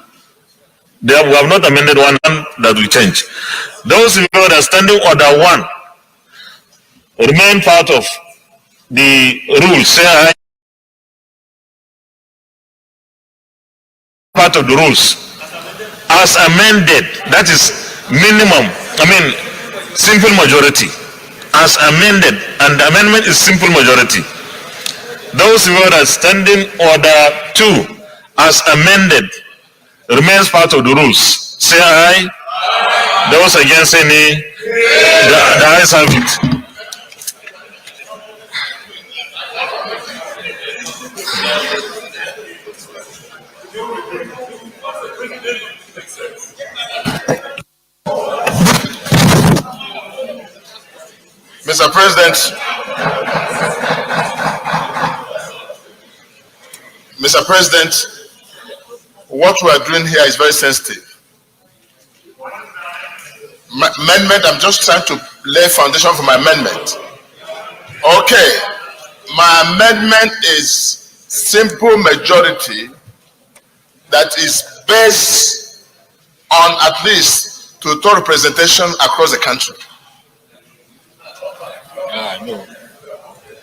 Speaker 1: we have not amended 1 that we change. Those in favor that standing order 1 remain part of the rules, say aye. Part of the rules as amended, that is minimum, simple majority as amended, and the amendment is simple majority. Those who are standing order 2 as amended remains part of the rules. say aye. Those against say nay. The ayes have it.
Speaker 5: Mr. President, what we are doing here is very sensitive. My amendment, I'm just trying to lay foundation for my amendment. Okay, my amendment is simple majority that is based on at least total representation across the country.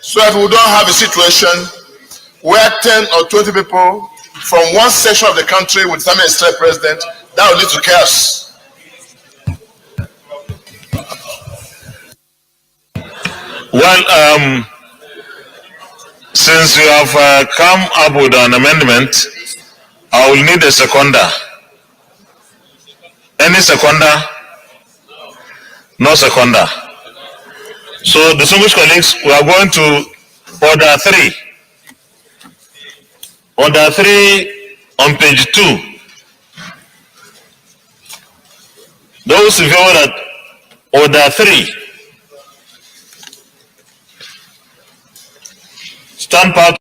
Speaker 5: So if we don't have a situation where 10 or 20 people from one section of the country will determine a state president, that will lead to chaos.
Speaker 1: Well, since you have come up with an amendment, I will need a seconder. Any seconder? No seconder. So, distinguished colleagues, we are going to order 3. Order 3 on page 2. Those in favor that order 3 stand part.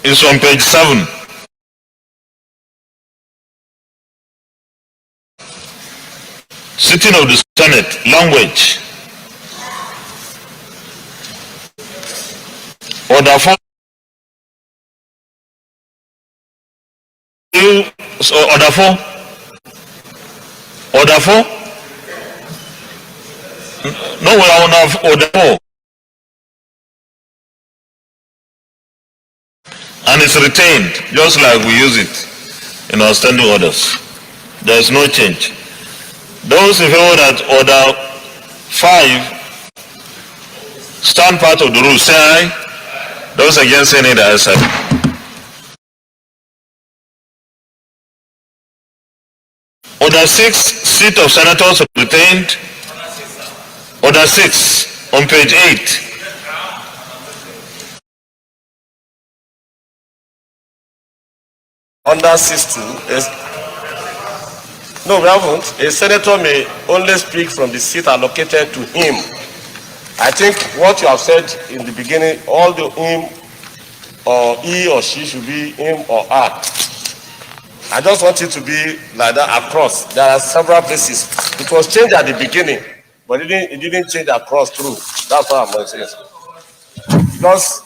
Speaker 1: Is on page 7. Sitting of the Senate, language. Order 4. Order 4. Order 4. No, we are on order 4. And it's retained, just like we use it in our standing orders. There is no change. Those in favor that order 5 stand part of the rule, say aye. Those against say nay, the ayes have it. Order 6, seat of senators retained. Order 6 on page 8.
Speaker 4: Under 6.2 is no, we haven't. A senator may only speak from the seat allocated to him. I think what you have said in the beginning, all the him or he or she should be him or her. I just want it to be like that across. There are several places. It was changed at the beginning, but it didn't change across through. That's what I'm saying. Just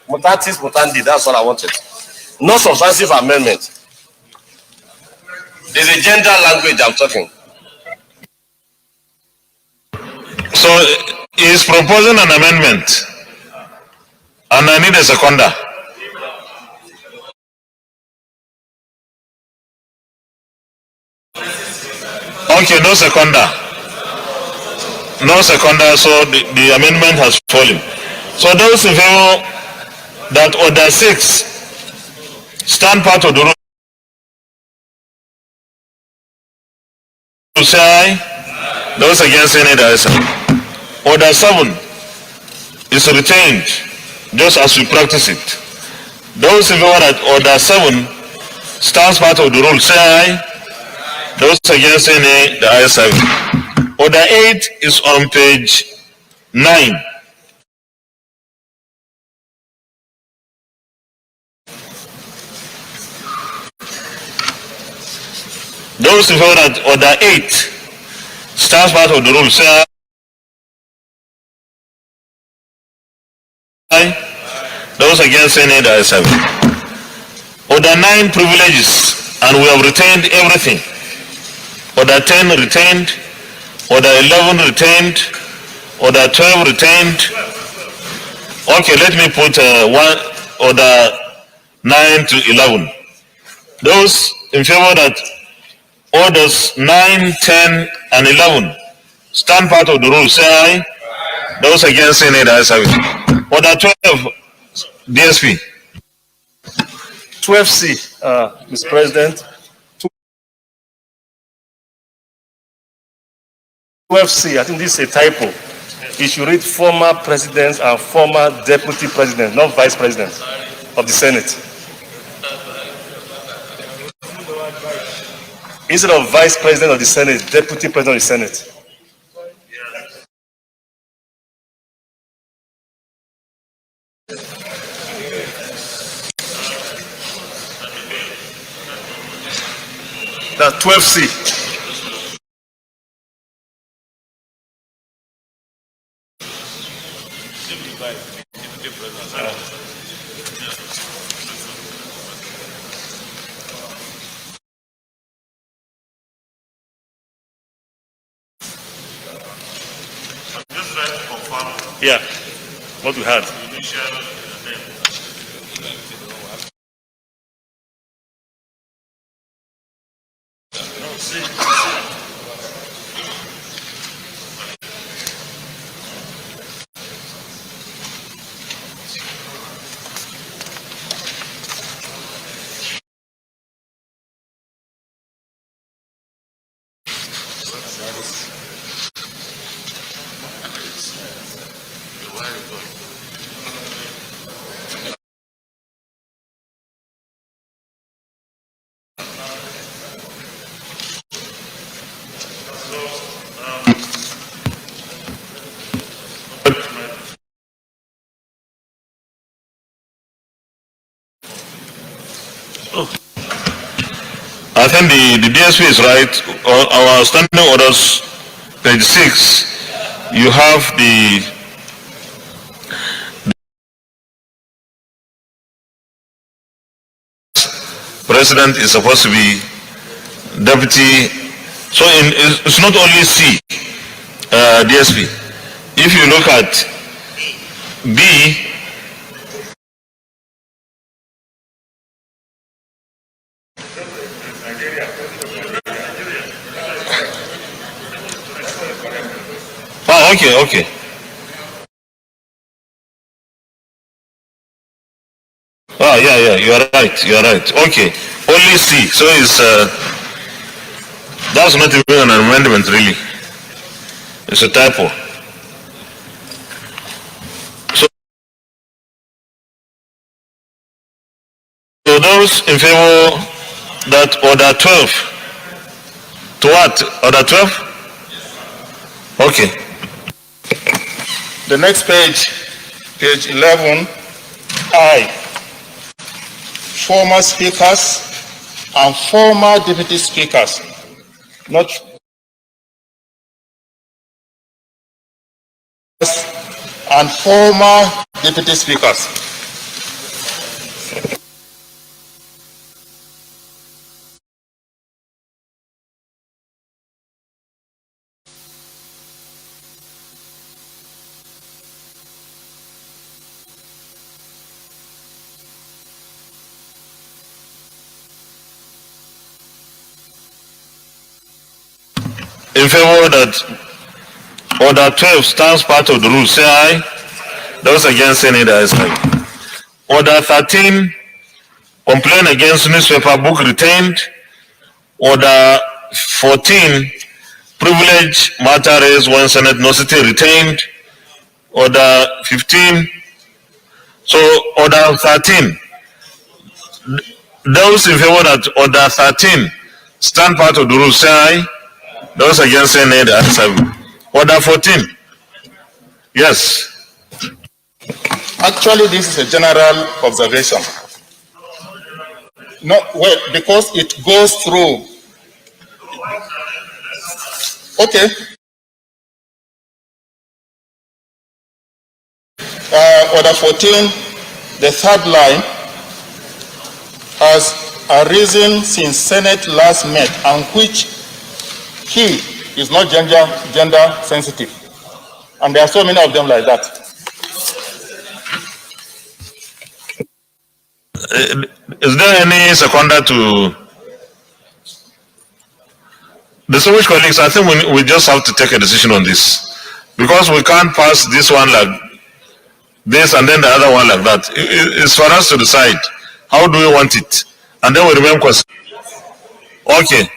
Speaker 4: mutatis mutandi, that's what I wanted. No substantive amendment. There's a gender language I'm talking.
Speaker 1: So he is proposing an amendment, and I need a seconder. Okay, no seconder. No seconder, so the amendment has fallen. So those in favor that order 6 stand part of the rule, say aye. Those against say nay, the ayes have it. Order 7 is retained, just as we practice it. Those in favor that order 7 stands part of the rule, say aye. Those against say nay, the ayes have it. Order 8 is on page 9. Those in favor that order 8 stands part of the rule, say aye. Those against say nay, the ayes have it. Order 9, privileges. and we have retained everything. Order 10 retained, Order 11 retained, Order 12 retained. Okay, let me put Order 9 to 11. Those in favor that Orders 9, 10, and 11 stand part of the rule, say aye. Those against, say nay. The ayes have it. Order 12, DSP.
Speaker 11: 12C, Mr. President. 12C, I think this is a typo. It should read former presidents and former deputy presidents, not vice presidents of the Senate. Instead of vice president of the Senate, deputy president of the Senate. That's 12C. Yeah, what we had.
Speaker 1: I think the DSP is right. Our standing orders, page 6, you have the president is supposed to be deputy. So it's not only C, DSP. If you look at B, oh, okay. Oh, yeah, you are right. Okay, only C. So it's that's not even an amendment, really. It's a typo. So those in favor that order 12 to what? Order 12? Okay.
Speaker 7: The next page, page 11, I, former speakers and former deputy speakers, not and former deputy speakers.
Speaker 1: In favor that order 12 stands part of the rule, say aye. Those against, say nay. The ayes have it. Order 13, complaint against newspaper book retained. Order 14, privilege matter raised when Senate no sitting retained. Order 15, so order 13. Those in favor that order 13 stand part of the rule, say aye. Those against, say nay. The ayes have it. Order 14. Yes.
Speaker 7: Actually, this is a general observation. No, well, because it goes through. Okay. Order 14, the third line has arisen since Senate last met and which he is not gender sensitive. And there are so many of them like that.
Speaker 1: Is there any seconder to distinguished colleagues? I think we just have to take a decision on this, because we can't pass this one like this and then the other one like that. It's for us to decide how do we want it, and then we remain question. Okay,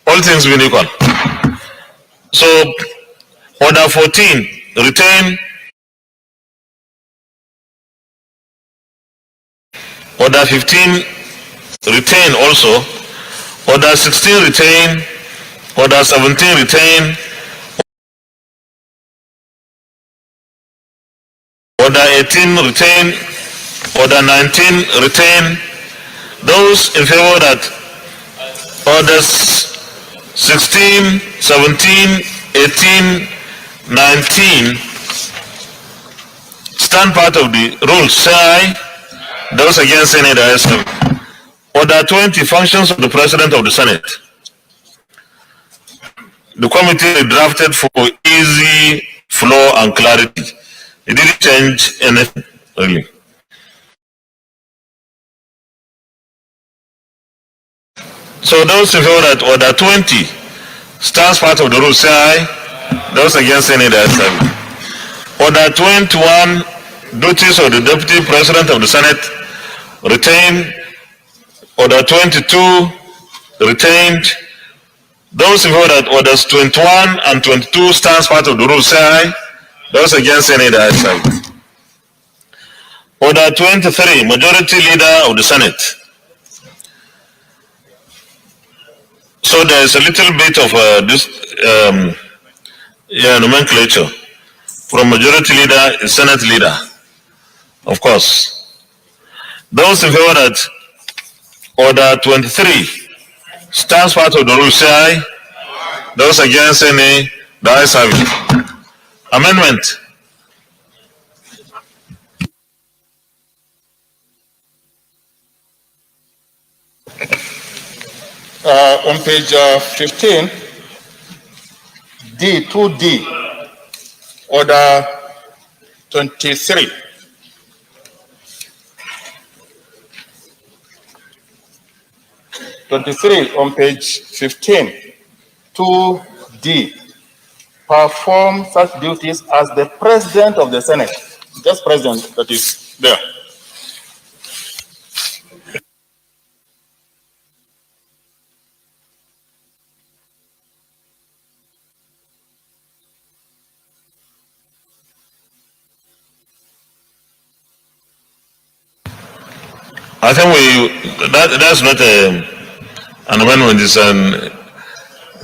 Speaker 1: all things being equal. So order 14 retain. Order 15 retain also. Order 16 retain. Order 17 retain. Order 18 retain. Order 19 retain. Those in favor that orders 16, 17, 18, 19 stand part of the rules, say aye. Those against, say nay. The ayes have it. Order 20, functions of the President of the Senate. The committee drafted for easy flow and clarity. It didn't change anything, really. So those in favor that order 20 stands part of the rule, say aye. Those against, say nay. The ayes have it. Order 21, duties of the Deputy President of the Senate, retained. Order 22, retained. Those in favor that orders 21 and 22 stands part of the rule, say aye. Those against, say nay. The ayes have it. Order 23, majority leader of the Senate. So there is a little bit of this nomenclature. From majority leader is Senate leader, of course. Those in favor that order 23 stands part of the rule, say aye. Those against, say nay. The ayes have it. Amendment.
Speaker 7: On page 15, D, 2D, order 23. On page 15, 2D, perform such duties as the President of the Senate. Just President that is there.
Speaker 1: I think that's not an amendment. It's an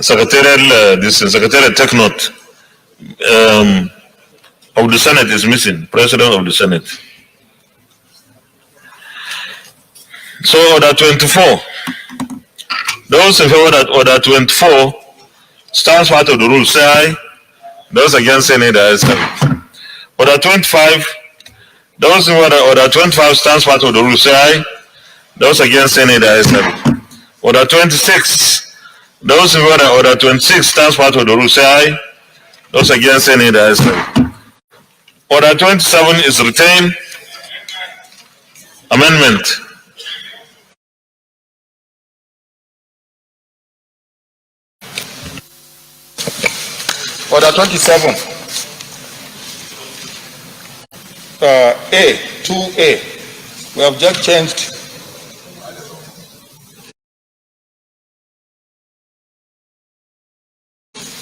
Speaker 1: secretarial take note of the Senate is missing. President of the Senate. So order 24. Those in favor that order 24 stands part of the rule, say aye. Those against, say nay. The ayes have it. Order 25. Those in favor that order 25 stands part of the rule, say aye. Those against, say nay. The ayes have it. Order 26. Those in favor that order 26 stands part of the rule, say aye. Those against, say nay. The ayes have it. Order 27 is retained. Amendment.
Speaker 7: Order 27. A, 2A. We have just changed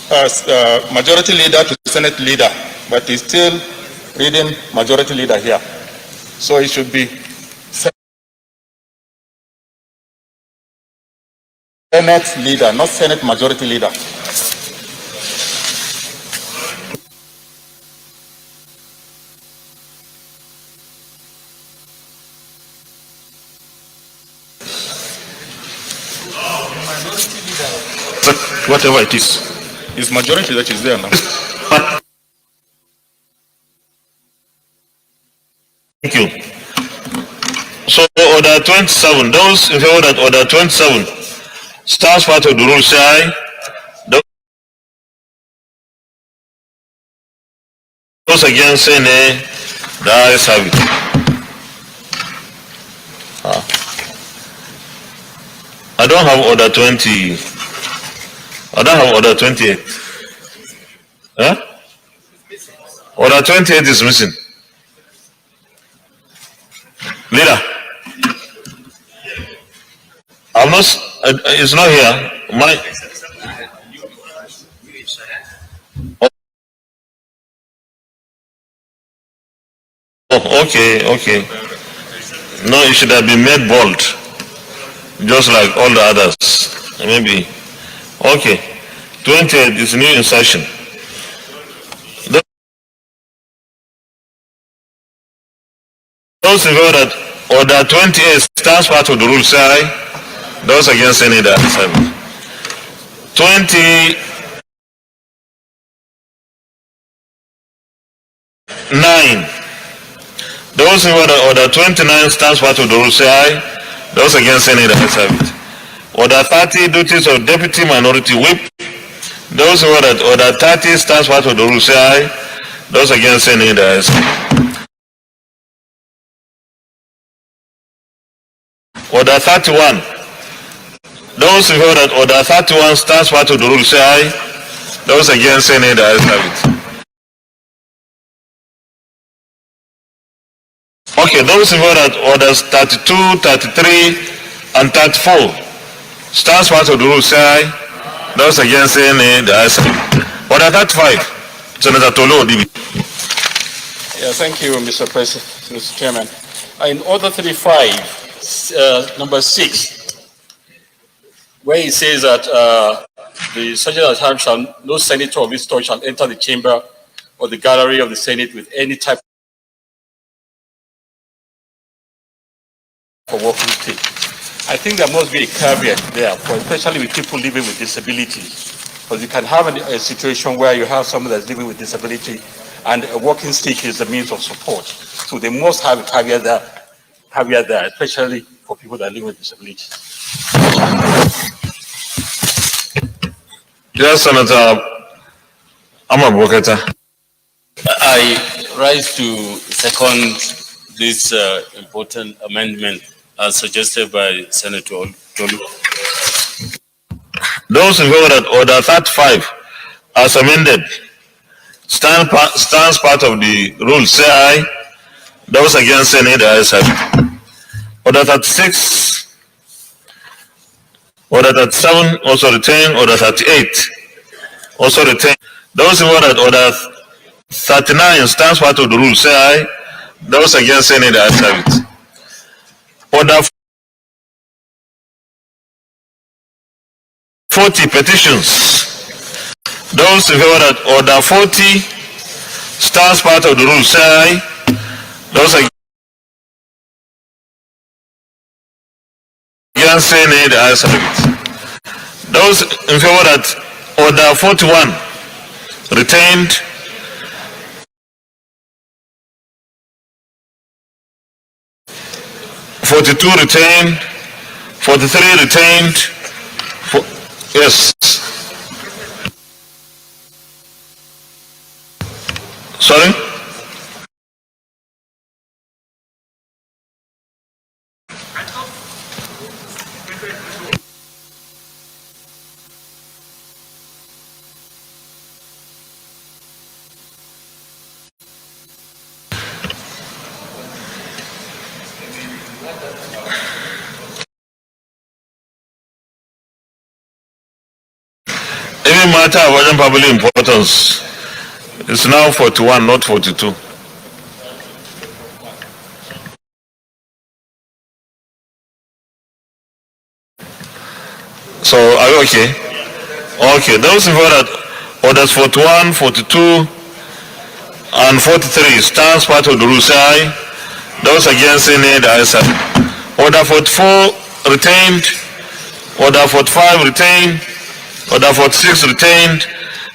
Speaker 7: as majority leader to Senate leader, but he's still reading majority leader here. So it should be Senate leader, not Senate majority leader. Whatever it is, it's majority that is there now.
Speaker 1: Thank you. So order 27, those in favor that order 27 stands part of the rule say aye. Those against say nay. The ayes have it. I don't have order 20. I don't have order 28. Huh? Order 28 is missing. Leader. I'm not, it's not here. Oh, okay. No, it should have been made bold. Just like all the others. Maybe. Okay. 28 is new insertion. Those in favor that order 28 stands part of the rule say aye. Those against any that have 29. Those in favor that order 29 stands part of the rule say aye. Those against any that have it. Order 30 duties of deputy minority whip. Those in favor that order 30 stands part of the rule say aye. Those against any that have it. Order 31. Those in favor that order 31 stands part of the rule say aye. Those against any the ayes have it. Okay, those in favor that orders 32, 33, and 34 stands part of the rule say aye. Those against any the ayes have it. Order 35. Senator Tolo Odibi.
Speaker 9: Yeah, thank you, Mr. President, Mr. Chairman. In order 35. Number 6, where it says that the Sergeant at Arms shall no senator of this story shall enter the chamber or the gallery of the Senate with any type of walking stick. I think there must be a caveat there, especially with people living with disability, because you can have a situation where you have someone that's living with disability and a walking stick is the means of support. So they must have a caveat there, especially for people that live with disabilities.
Speaker 1: Yes, Senator Amaboketa.
Speaker 8: I rise to second this important amendment as suggested by Senator Tolu.
Speaker 1: Those in favor that order 35 as amended stands part of the rule say aye. Those against say nay, the ayes have it. Order 36, order 37 also retain, order 38 also retain. Those in favor that order 39 stands part of the rule say aye. Those against say nay, the ayes have it. Order 40 petitions. Those in favor that order 40 stands part of the rule say aye. Those against say nay, the ayes have it. Those in favor that order 41 retained, (42) retained, 43 retained. Yes. Sorry? Even matter of urgent public importance is now 41, not 42. So are you okay? Okay, those in favor that orders 41, 42, and 43 stands part of the rule say aye. Those against say nay, the ayes have it. Order 44 retained, order 45 retained, order 46 retained.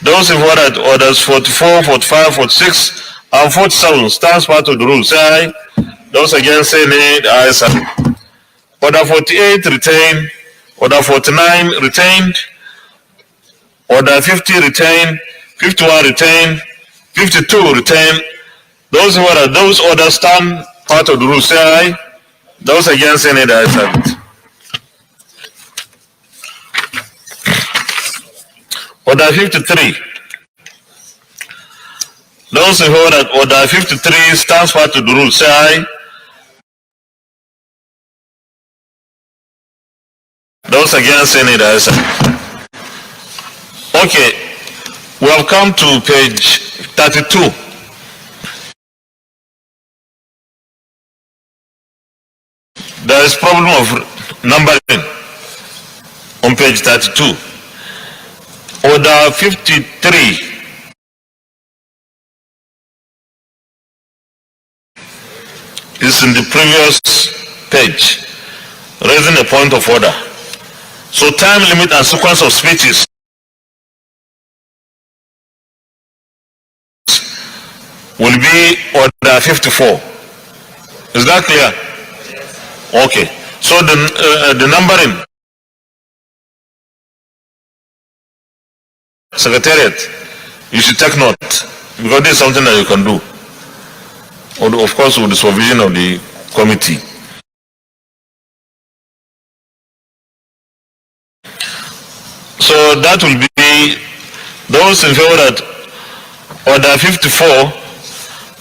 Speaker 1: Those in favor that orders 44, 45, 46, and 47 stands part of the rule say aye. Those against say nay, the ayes have it. Order 48 retained. Order 49 retained. Order 50 retained. 51 retained. 52 retained. Those who are those orders stand part of the rule say aye. Those against say nay, the ayes have it. Order 53. Those who hold that order 53 stands part of the rule say aye. Those against say nay, the ayes have it. Okay, we have come to page 32. There is problem of numbering on page 32. Order 53 is in the previous page, raising a point of order. So time limit and sequence of speeches will be order 54. Is that clear? Okay. So the numbering, Secretariat, you should take note, because this is something that you can do. Of course, with the supervision of the committee. So that will be those in favor that order 54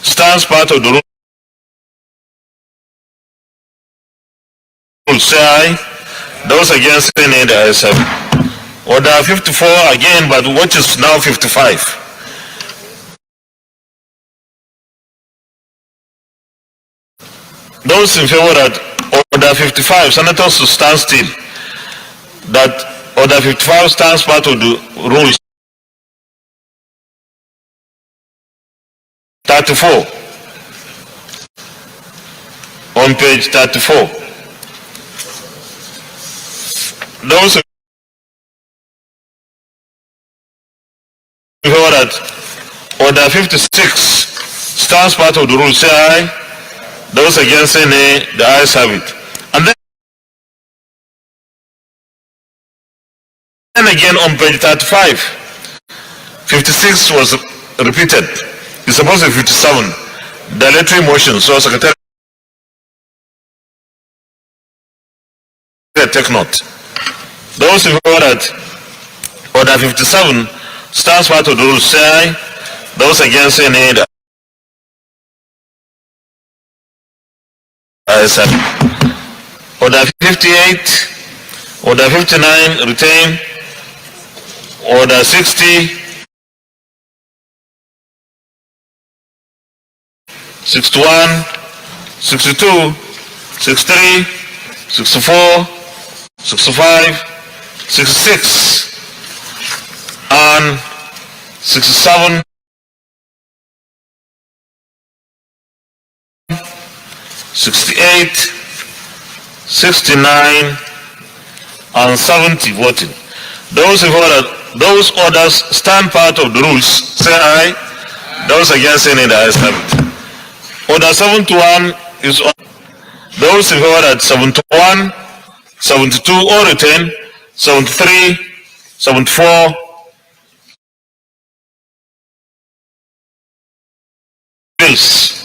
Speaker 1: stands part of the rule say aye. Those against say nay, the ayes have it. Order 54 again, but what is now 55? Those in favor that order 55, senators to stand still, that order 55 stands part of the rules. 34 on page 34. Those in favor that order 56 stands part of the rule say aye. Those against say nay, the ayes have it. And then again on page 35, 56 was repeated. It's supposed to be 57. Dilatory motion. So Secretary, take note. Those in favor that order 57 stands part of the rule say aye. Those against say nay, the ayes have it. Order 58, order 59 retain, order 60, 61, 62, 63, 64, 65, 66, and 67, 68, 69, and 70 voting. Those in favor, those orders stand part of the rules say aye. Those against say nay, the ayes have it. Order 71 is on. Those in favor that 71, 72 or retain, 73, 74, bills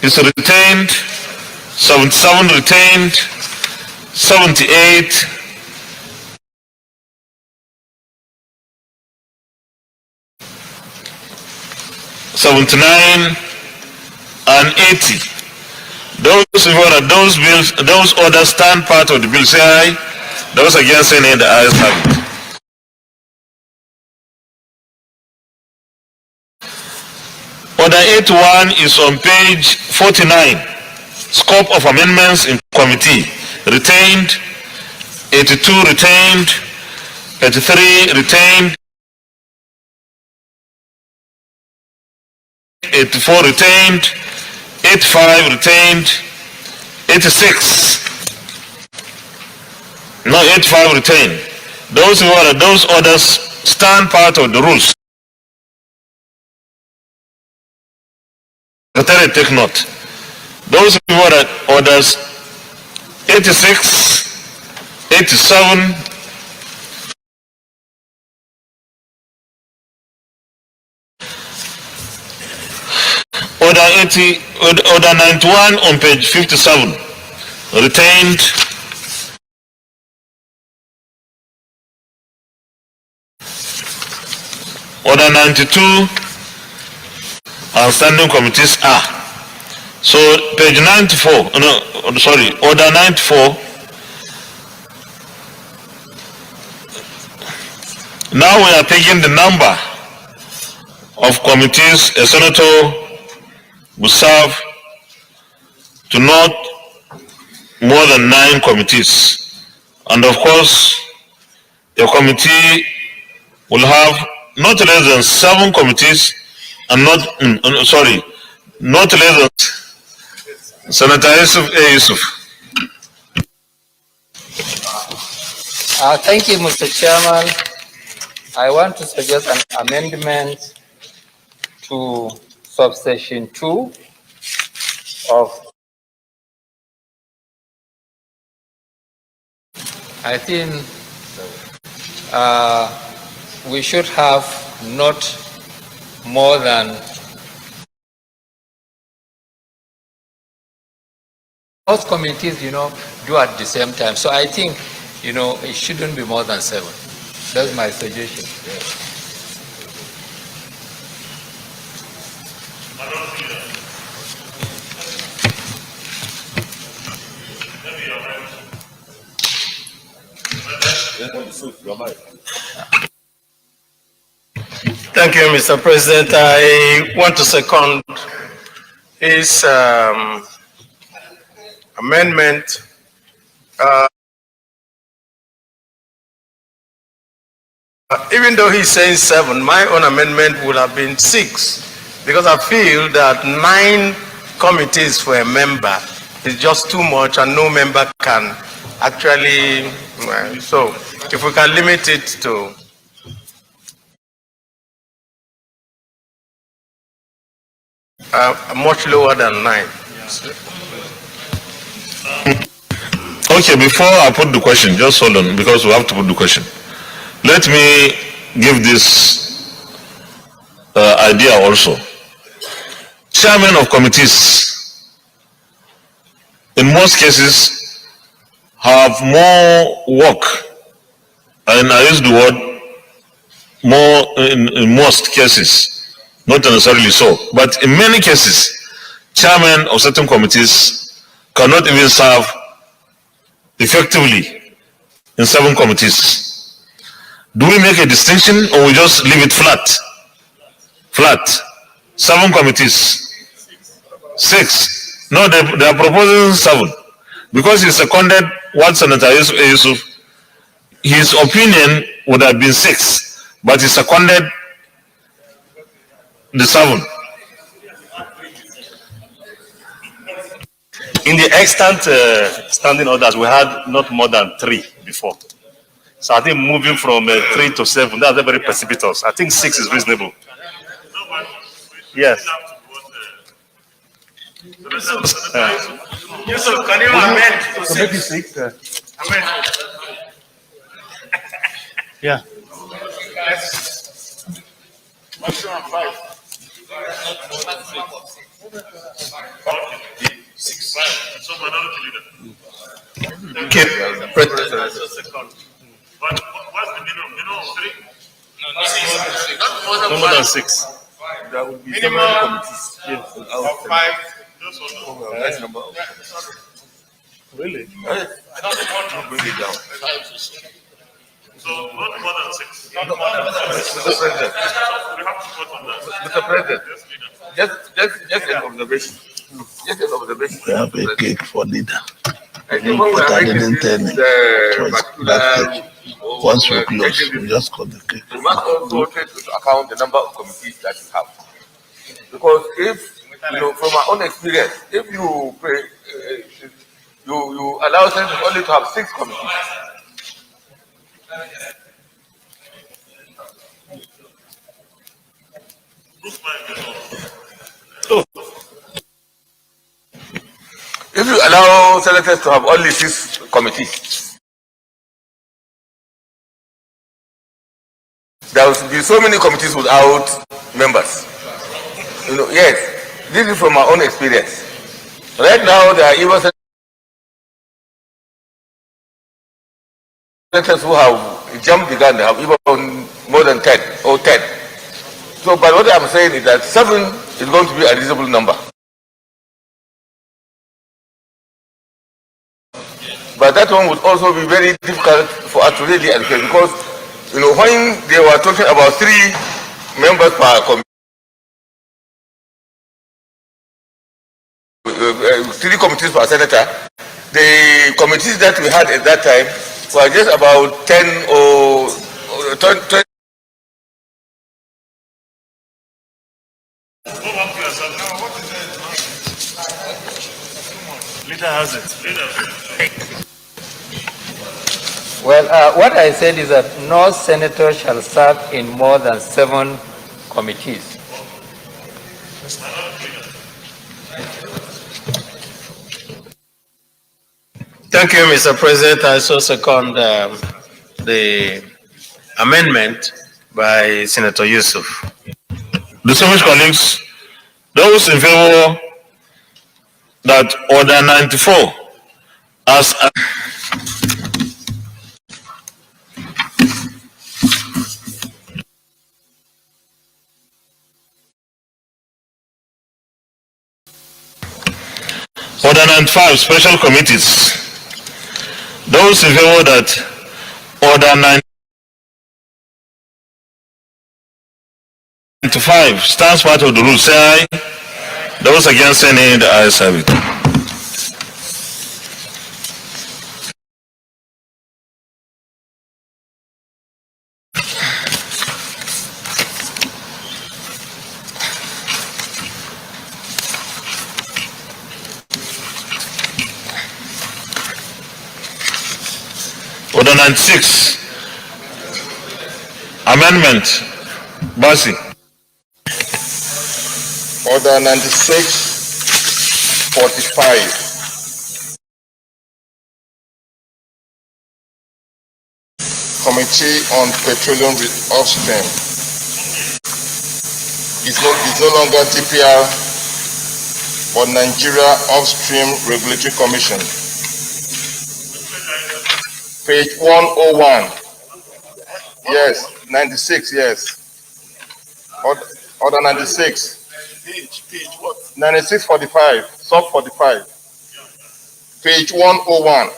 Speaker 1: is retained, 77 retained, 78, 79, and 80. Those in favor that those bills, those orders stand part of the bill say aye. Those against say nay, the ayes have it. Order 81 is on page 49. Scope of amendments in committee. Retained, 82 retained, 83 retained, 84 retained, 85 retained, 86. No, 85 retained. Those who are those orders stand part of the rules. Secretary, take note. Those in favor that orders 86, 87, Order 91 on page 57, retained. Order 92, and standing committees are. So page 94, no, sorry, order 94. Now we are taking the number of committees a senator will serve to not more than 9 committees. And of course, a committee will have not less than 7 committees and not, not less than Senator Yusuf.
Speaker 13: Thank you, Mr. Chairman. I want to suggest an amendment to subsection 2 of, I think we should have not more than, most committees, do at the same time. So I think, it shouldn't be more than 7. That's my suggestion.
Speaker 14: Thank you, Mr. President. I want to second his amendment. Even though he's saying 7, my own amendment would have been 6, because I feel that 9 committees for a member is just too much and no member can actually, so if we can limit it to much lower than 9.
Speaker 1: Okay, before I put the question, just hold on, because we have to put the question. Let me give this idea also. Chairmen of committees, in most cases, have more work, and I use the word more in most cases, not necessarily so, but in many cases, chairmen of certain committees cannot even serve effectively in 7 committees. Do we make a distinction or we just leave it flat? Flat. 7 committees. 6. No, they are proposing 7. Because he seconded what Senator Yusuf, his opinion would have been 6, but he seconded the 7.
Speaker 11: In the extant standing orders, we had not more than 3 before. So I think moving from 3 to 7, that's very precipitous. I think 6 is reasonable. Yes.
Speaker 14: So can you amend to 6?
Speaker 11: Amend. Yeah.
Speaker 14: Maximum 5.
Speaker 1: 6.
Speaker 11: So minority leader.
Speaker 1: Okay.
Speaker 11: What's the minimum? Minimum of 3?
Speaker 14: No
Speaker 11: more than 6.
Speaker 14: There will be minimum committees.
Speaker 11: Yes.
Speaker 14: Of 5.
Speaker 11: That's number. Really?
Speaker 14: I don't want to bring it down.
Speaker 11: So not more than 6.
Speaker 14: Mr. President.
Speaker 11: We have to vote on that.
Speaker 14: Mr. President. Just an observation. Just an observation.
Speaker 15: We have a cake for leader.
Speaker 14: I think when we
Speaker 15: But
Speaker 14: are
Speaker 15: I
Speaker 14: making
Speaker 15: didn't tell me.
Speaker 14: this
Speaker 15: It was
Speaker 14: particular,
Speaker 15: that cake. Once we close, we just cut the cake.
Speaker 14: we must also take into account the number of committees that you have. Because if, from my own experience, if you you allow senators only to have 6 committees,
Speaker 5: If you allow senators to have only 6 committees, there will be so many committees without members. You know, yes, this is from my own experience. Right now, there are even senators who have jumped the gun. They have even more than 10 or 10. So, but what I'm saying is that 7 is going to be a reasonable number. But that one would also be very difficult for us to really allocate, because, you know, when they were talking about 3 members per committee, 3 committees per senator, the committees that we had at that time were just about 10 or 20.
Speaker 11: Leader has it.
Speaker 13: Well, what I said is that no senator shall serve in more than 7 committees.
Speaker 14: Thank you, Mr. President. I also second the amendment by Senator Yusuf.
Speaker 1: Distinguished colleagues, those in favor that Order 94 as Order 95 special committees. Those in favor that Order 95 stands part of the rule, say aye. Those against, say nay. The ayes have it. Order 96, amendment, Basi.
Speaker 5: Order 9645. Committee on Petroleum Upstream. It's no longer TPR, but Nigeria Upstream Regulatory Commission. Page 101. Yes, 96, yes. Order 96. Page what? 9645, sub 45. Page 101.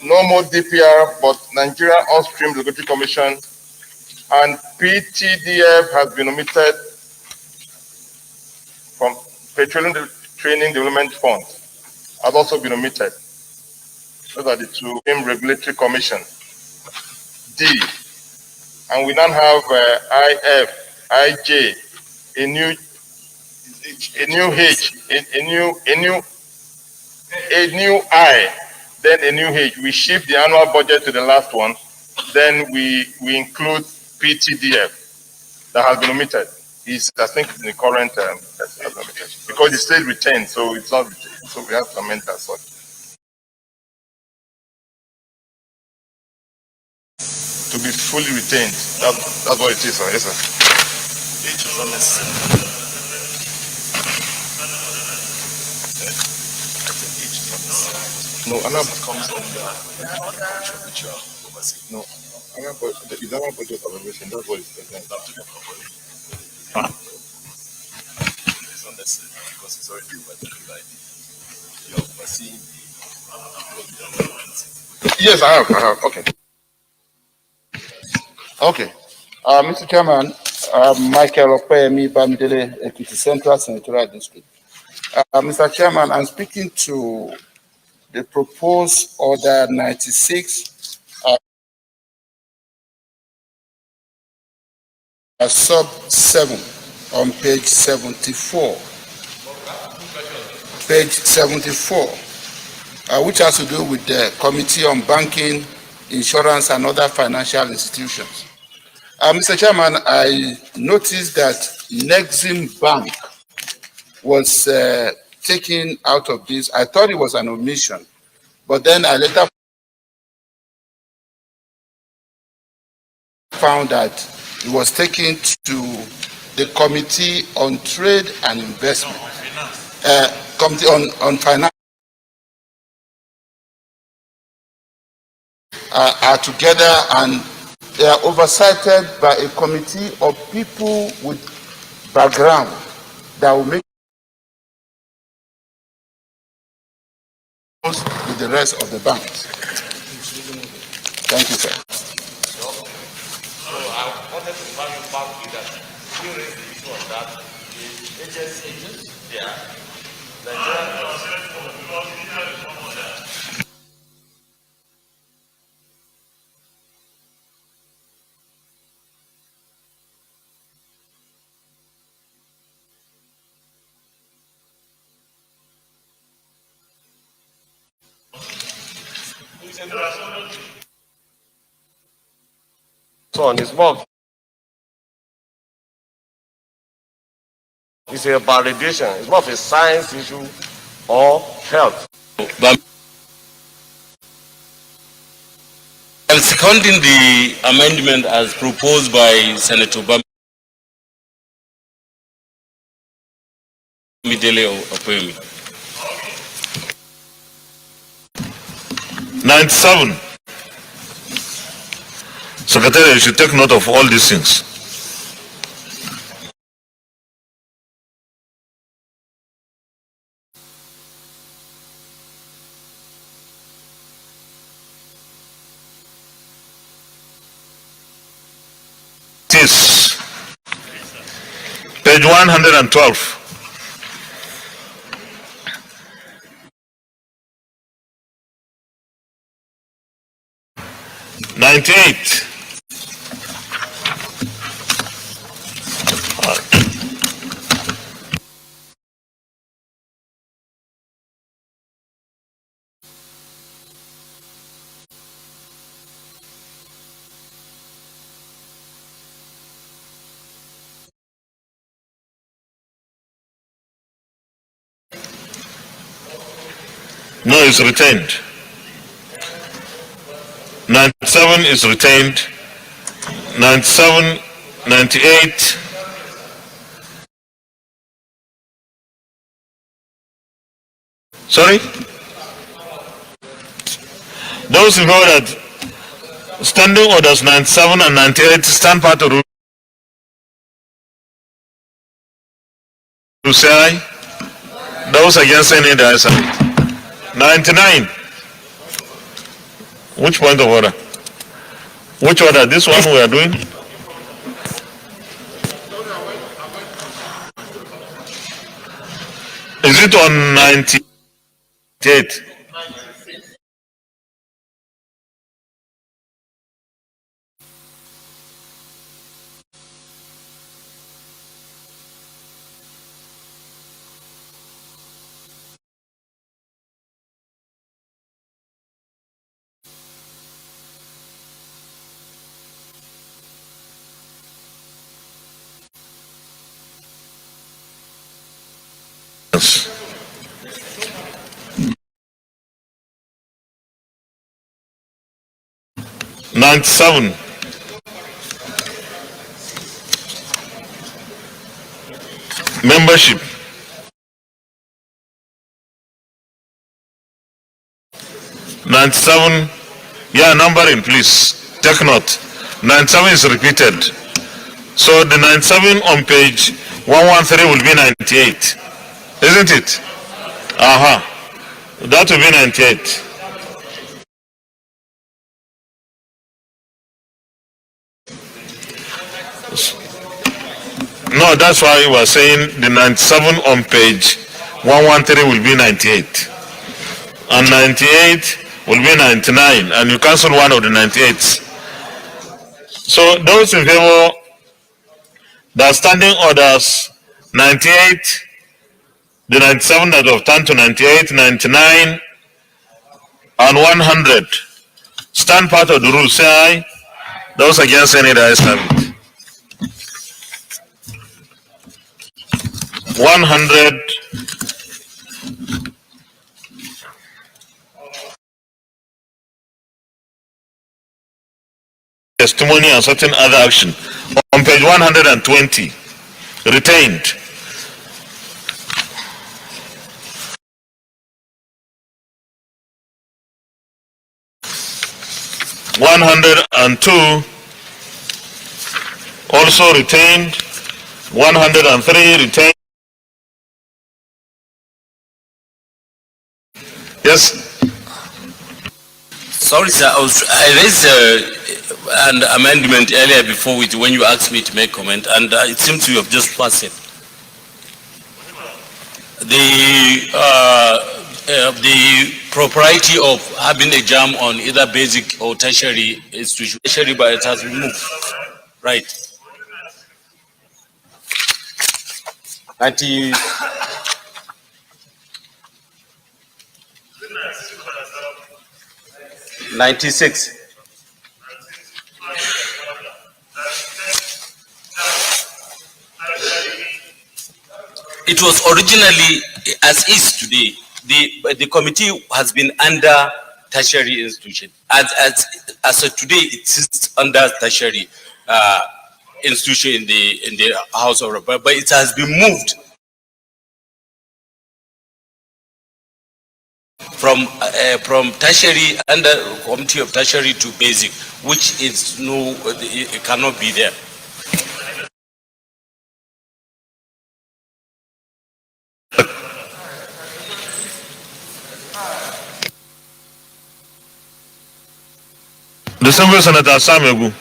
Speaker 5: No more DPR, but Nigeria Upstream Regulatory Commission, and PTDF has been omitted from Petroleum Training Development Fund, has also been omitted. Those are the 2 regulatory commission. D, and we now have IF, IJ, a new H, a new I, then a new H. We shift the annual budget to the last one, then we include PTDF that has been omitted. I think it's in the current because it's still retained, so it's not retained. So we have to amend that. Sorry. To be fully retained. That's what it is, sir. Yes, sir. H is unnecessary. No, comes under no. Is our budget evaluation? That's what it's saying. It's unnecessary because it's already by you're overseeing the. Yes, I have. Okay. Okay.
Speaker 7: Mr. Chairman, Michael Opeyemi Bamidele, Ekiti Central Senatorial District. Mr. Chairman, I'm speaking to the proposed Order 96, sub 7 on page 74. Page 74, which has to do with the Committee on Banking, Insurance, and other financial institutions. Mr. Chairman, I noticed that Nexim Bank was taken out of this. I thought it was an omission, but then I later found that it was taken to the Committee on Trade and Investment, Committee on Finance, are together, and they are oversighted by a committee of people with background that will make with the rest of the banks. Thank you, sir.
Speaker 4: So I wanted to bring you back with that. You raised the issue of that. The agents, yeah. So on his work, it's a validation. It's more of a science issue or health.
Speaker 8: But I'm seconding the amendment as proposed by Senator Bamidele Opemi.
Speaker 1: 97. Secretary, you should take note of all these things. This page 112. 98. No, it's retained. 97 is retained. 97, 98. Sorry? Those in favor that standing orders 97 and 98 stand part of the rule say aye. Those against any the ayes have it. 99. Which point of order? Which order? This one we are doing? Is it on 98? Yes. '97. Membership. '97. Yeah, numbering, please. Take note. 97 is repeated. So the 97 on page 113 will be 98. Isn't it? That will be 98. No, that's why we were saying the 97 on page 113 will be 98. And 98 will be 99. And you cancel one of the 98s. So those in favor, the standing orders 98, the 97 that have turned to 98, 99, and 100 stand part of the rule. Say aye. Those against any, the ayes have it. 100, testimony and certain other action. On page 120, retained. (102) also retained. 103 retained. Yes.
Speaker 8: Sorry, sir. I raised an amendment earlier before when you asked me to make comment, and it seems you have just passed it. The propriety of having a jam on either basic or tertiary institution, tertiary, but it has been moved. Right. 96. It was originally, as is today, the committee has been under tertiary institution. As of today, it sits under tertiary institution in the House of Representatives, but it has been moved from tertiary, under committee of tertiary, to basic, which is it cannot be there.
Speaker 1: Distinguished Senator Samegu.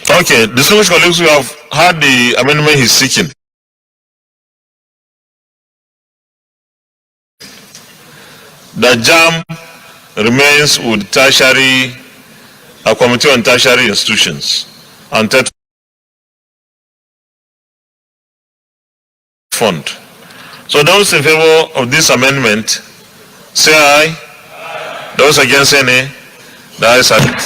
Speaker 1: Okay, distinguished colleagues, we have heard the amendment he's seeking. The JAM remains with tertiary, a committee on tertiary institutions and fund. So those in favor of this amendment, say aye. Those against, say nay. The ayes have it.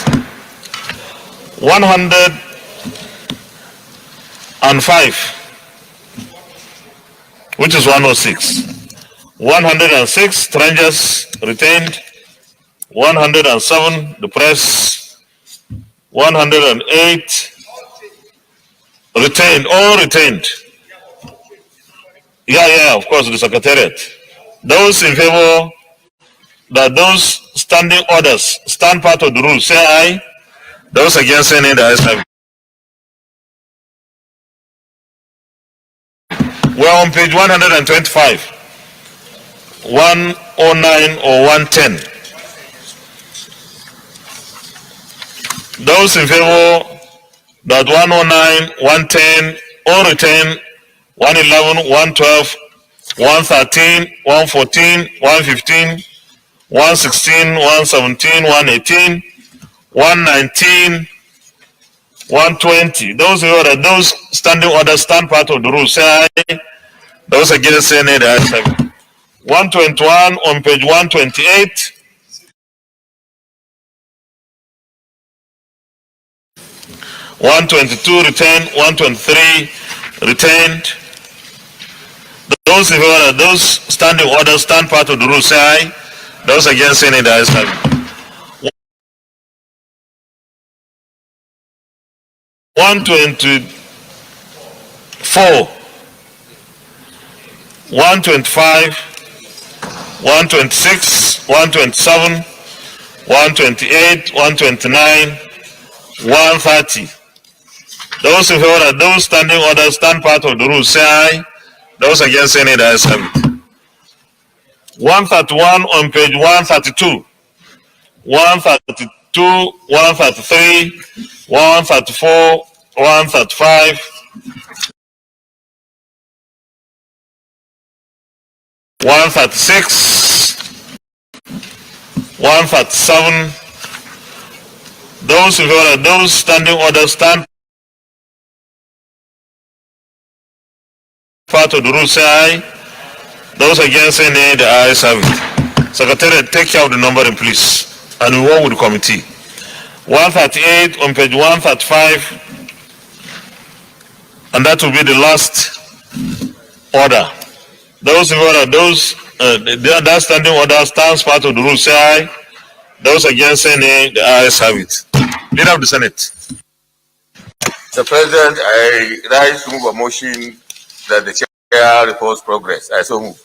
Speaker 1: 105, which is 106. 106, strangers retained. 107, the press. 108, retained, all retained. Yeah, of course, the Secretariat. Those in favor that those standing orders stand part of the rule, say aye. Those against, say nay. The ayes have it. We're on page 125, 109 or 110. Those in favor that 109, 110, all retain, 111, 112, 113, 114, 115, 116, 117, 118, 119, 120. Those who are those standing orders stand part of the rule, say aye. Those against, say nay. The ayes have it. 121 on page 128. 122 retained. 123 retained. Those who are those standing orders stand part of the rule, say aye. Those against, say nay. The ayes have it. 124, 125, 126, 127, 128, 129, 130. Those in favor of those standing orders stand part of the rule, say aye. Those against, say nay. The ayes have it. 131 on page 132, 132, 133, 134, 135, 136, 137. Those in favor of those standing orders stand part of the rule, say aye. Those against, say nay. The ayes have it. Secretary, take care of the numbering, please, and we work with the committee. 138 on page 135, and that will be the last order. Those in favor of that standing order stands part of the rule, say aye. Those against, say nay. The ayes have it. Leader of the Senate.
Speaker 5: Mr. President, I rise to move a motion that the chair reports progress. I so move.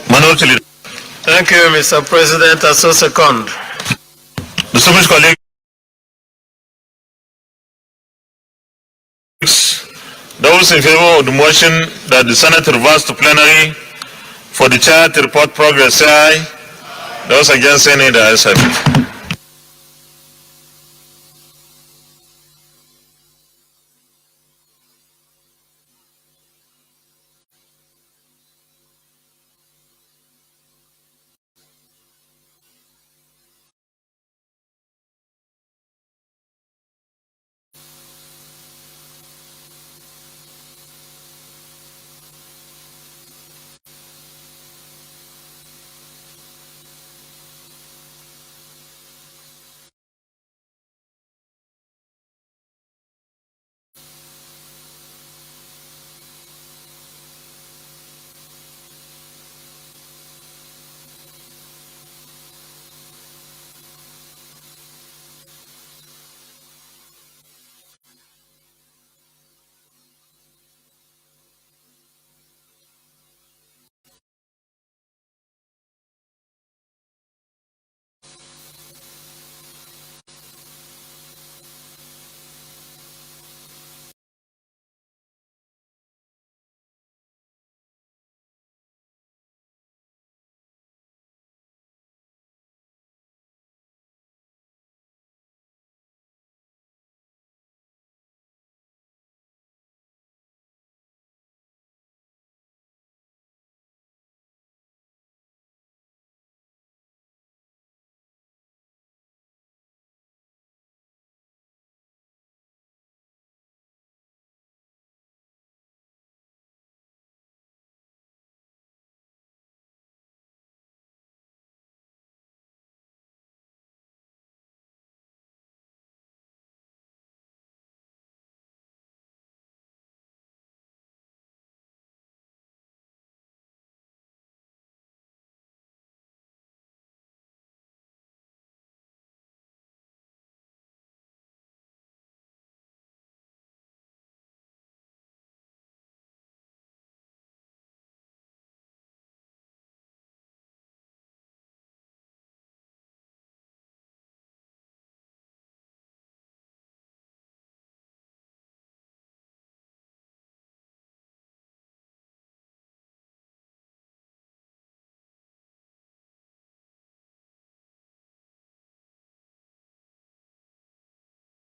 Speaker 1: Minority Leader.
Speaker 14: Thank you, Mr. President. I so second.
Speaker 1: Distinguished colleagues, those in favor of the motion that the Senate reverse to plenary for the chair to report progress, say aye. Those against, say nay. The ayes have it.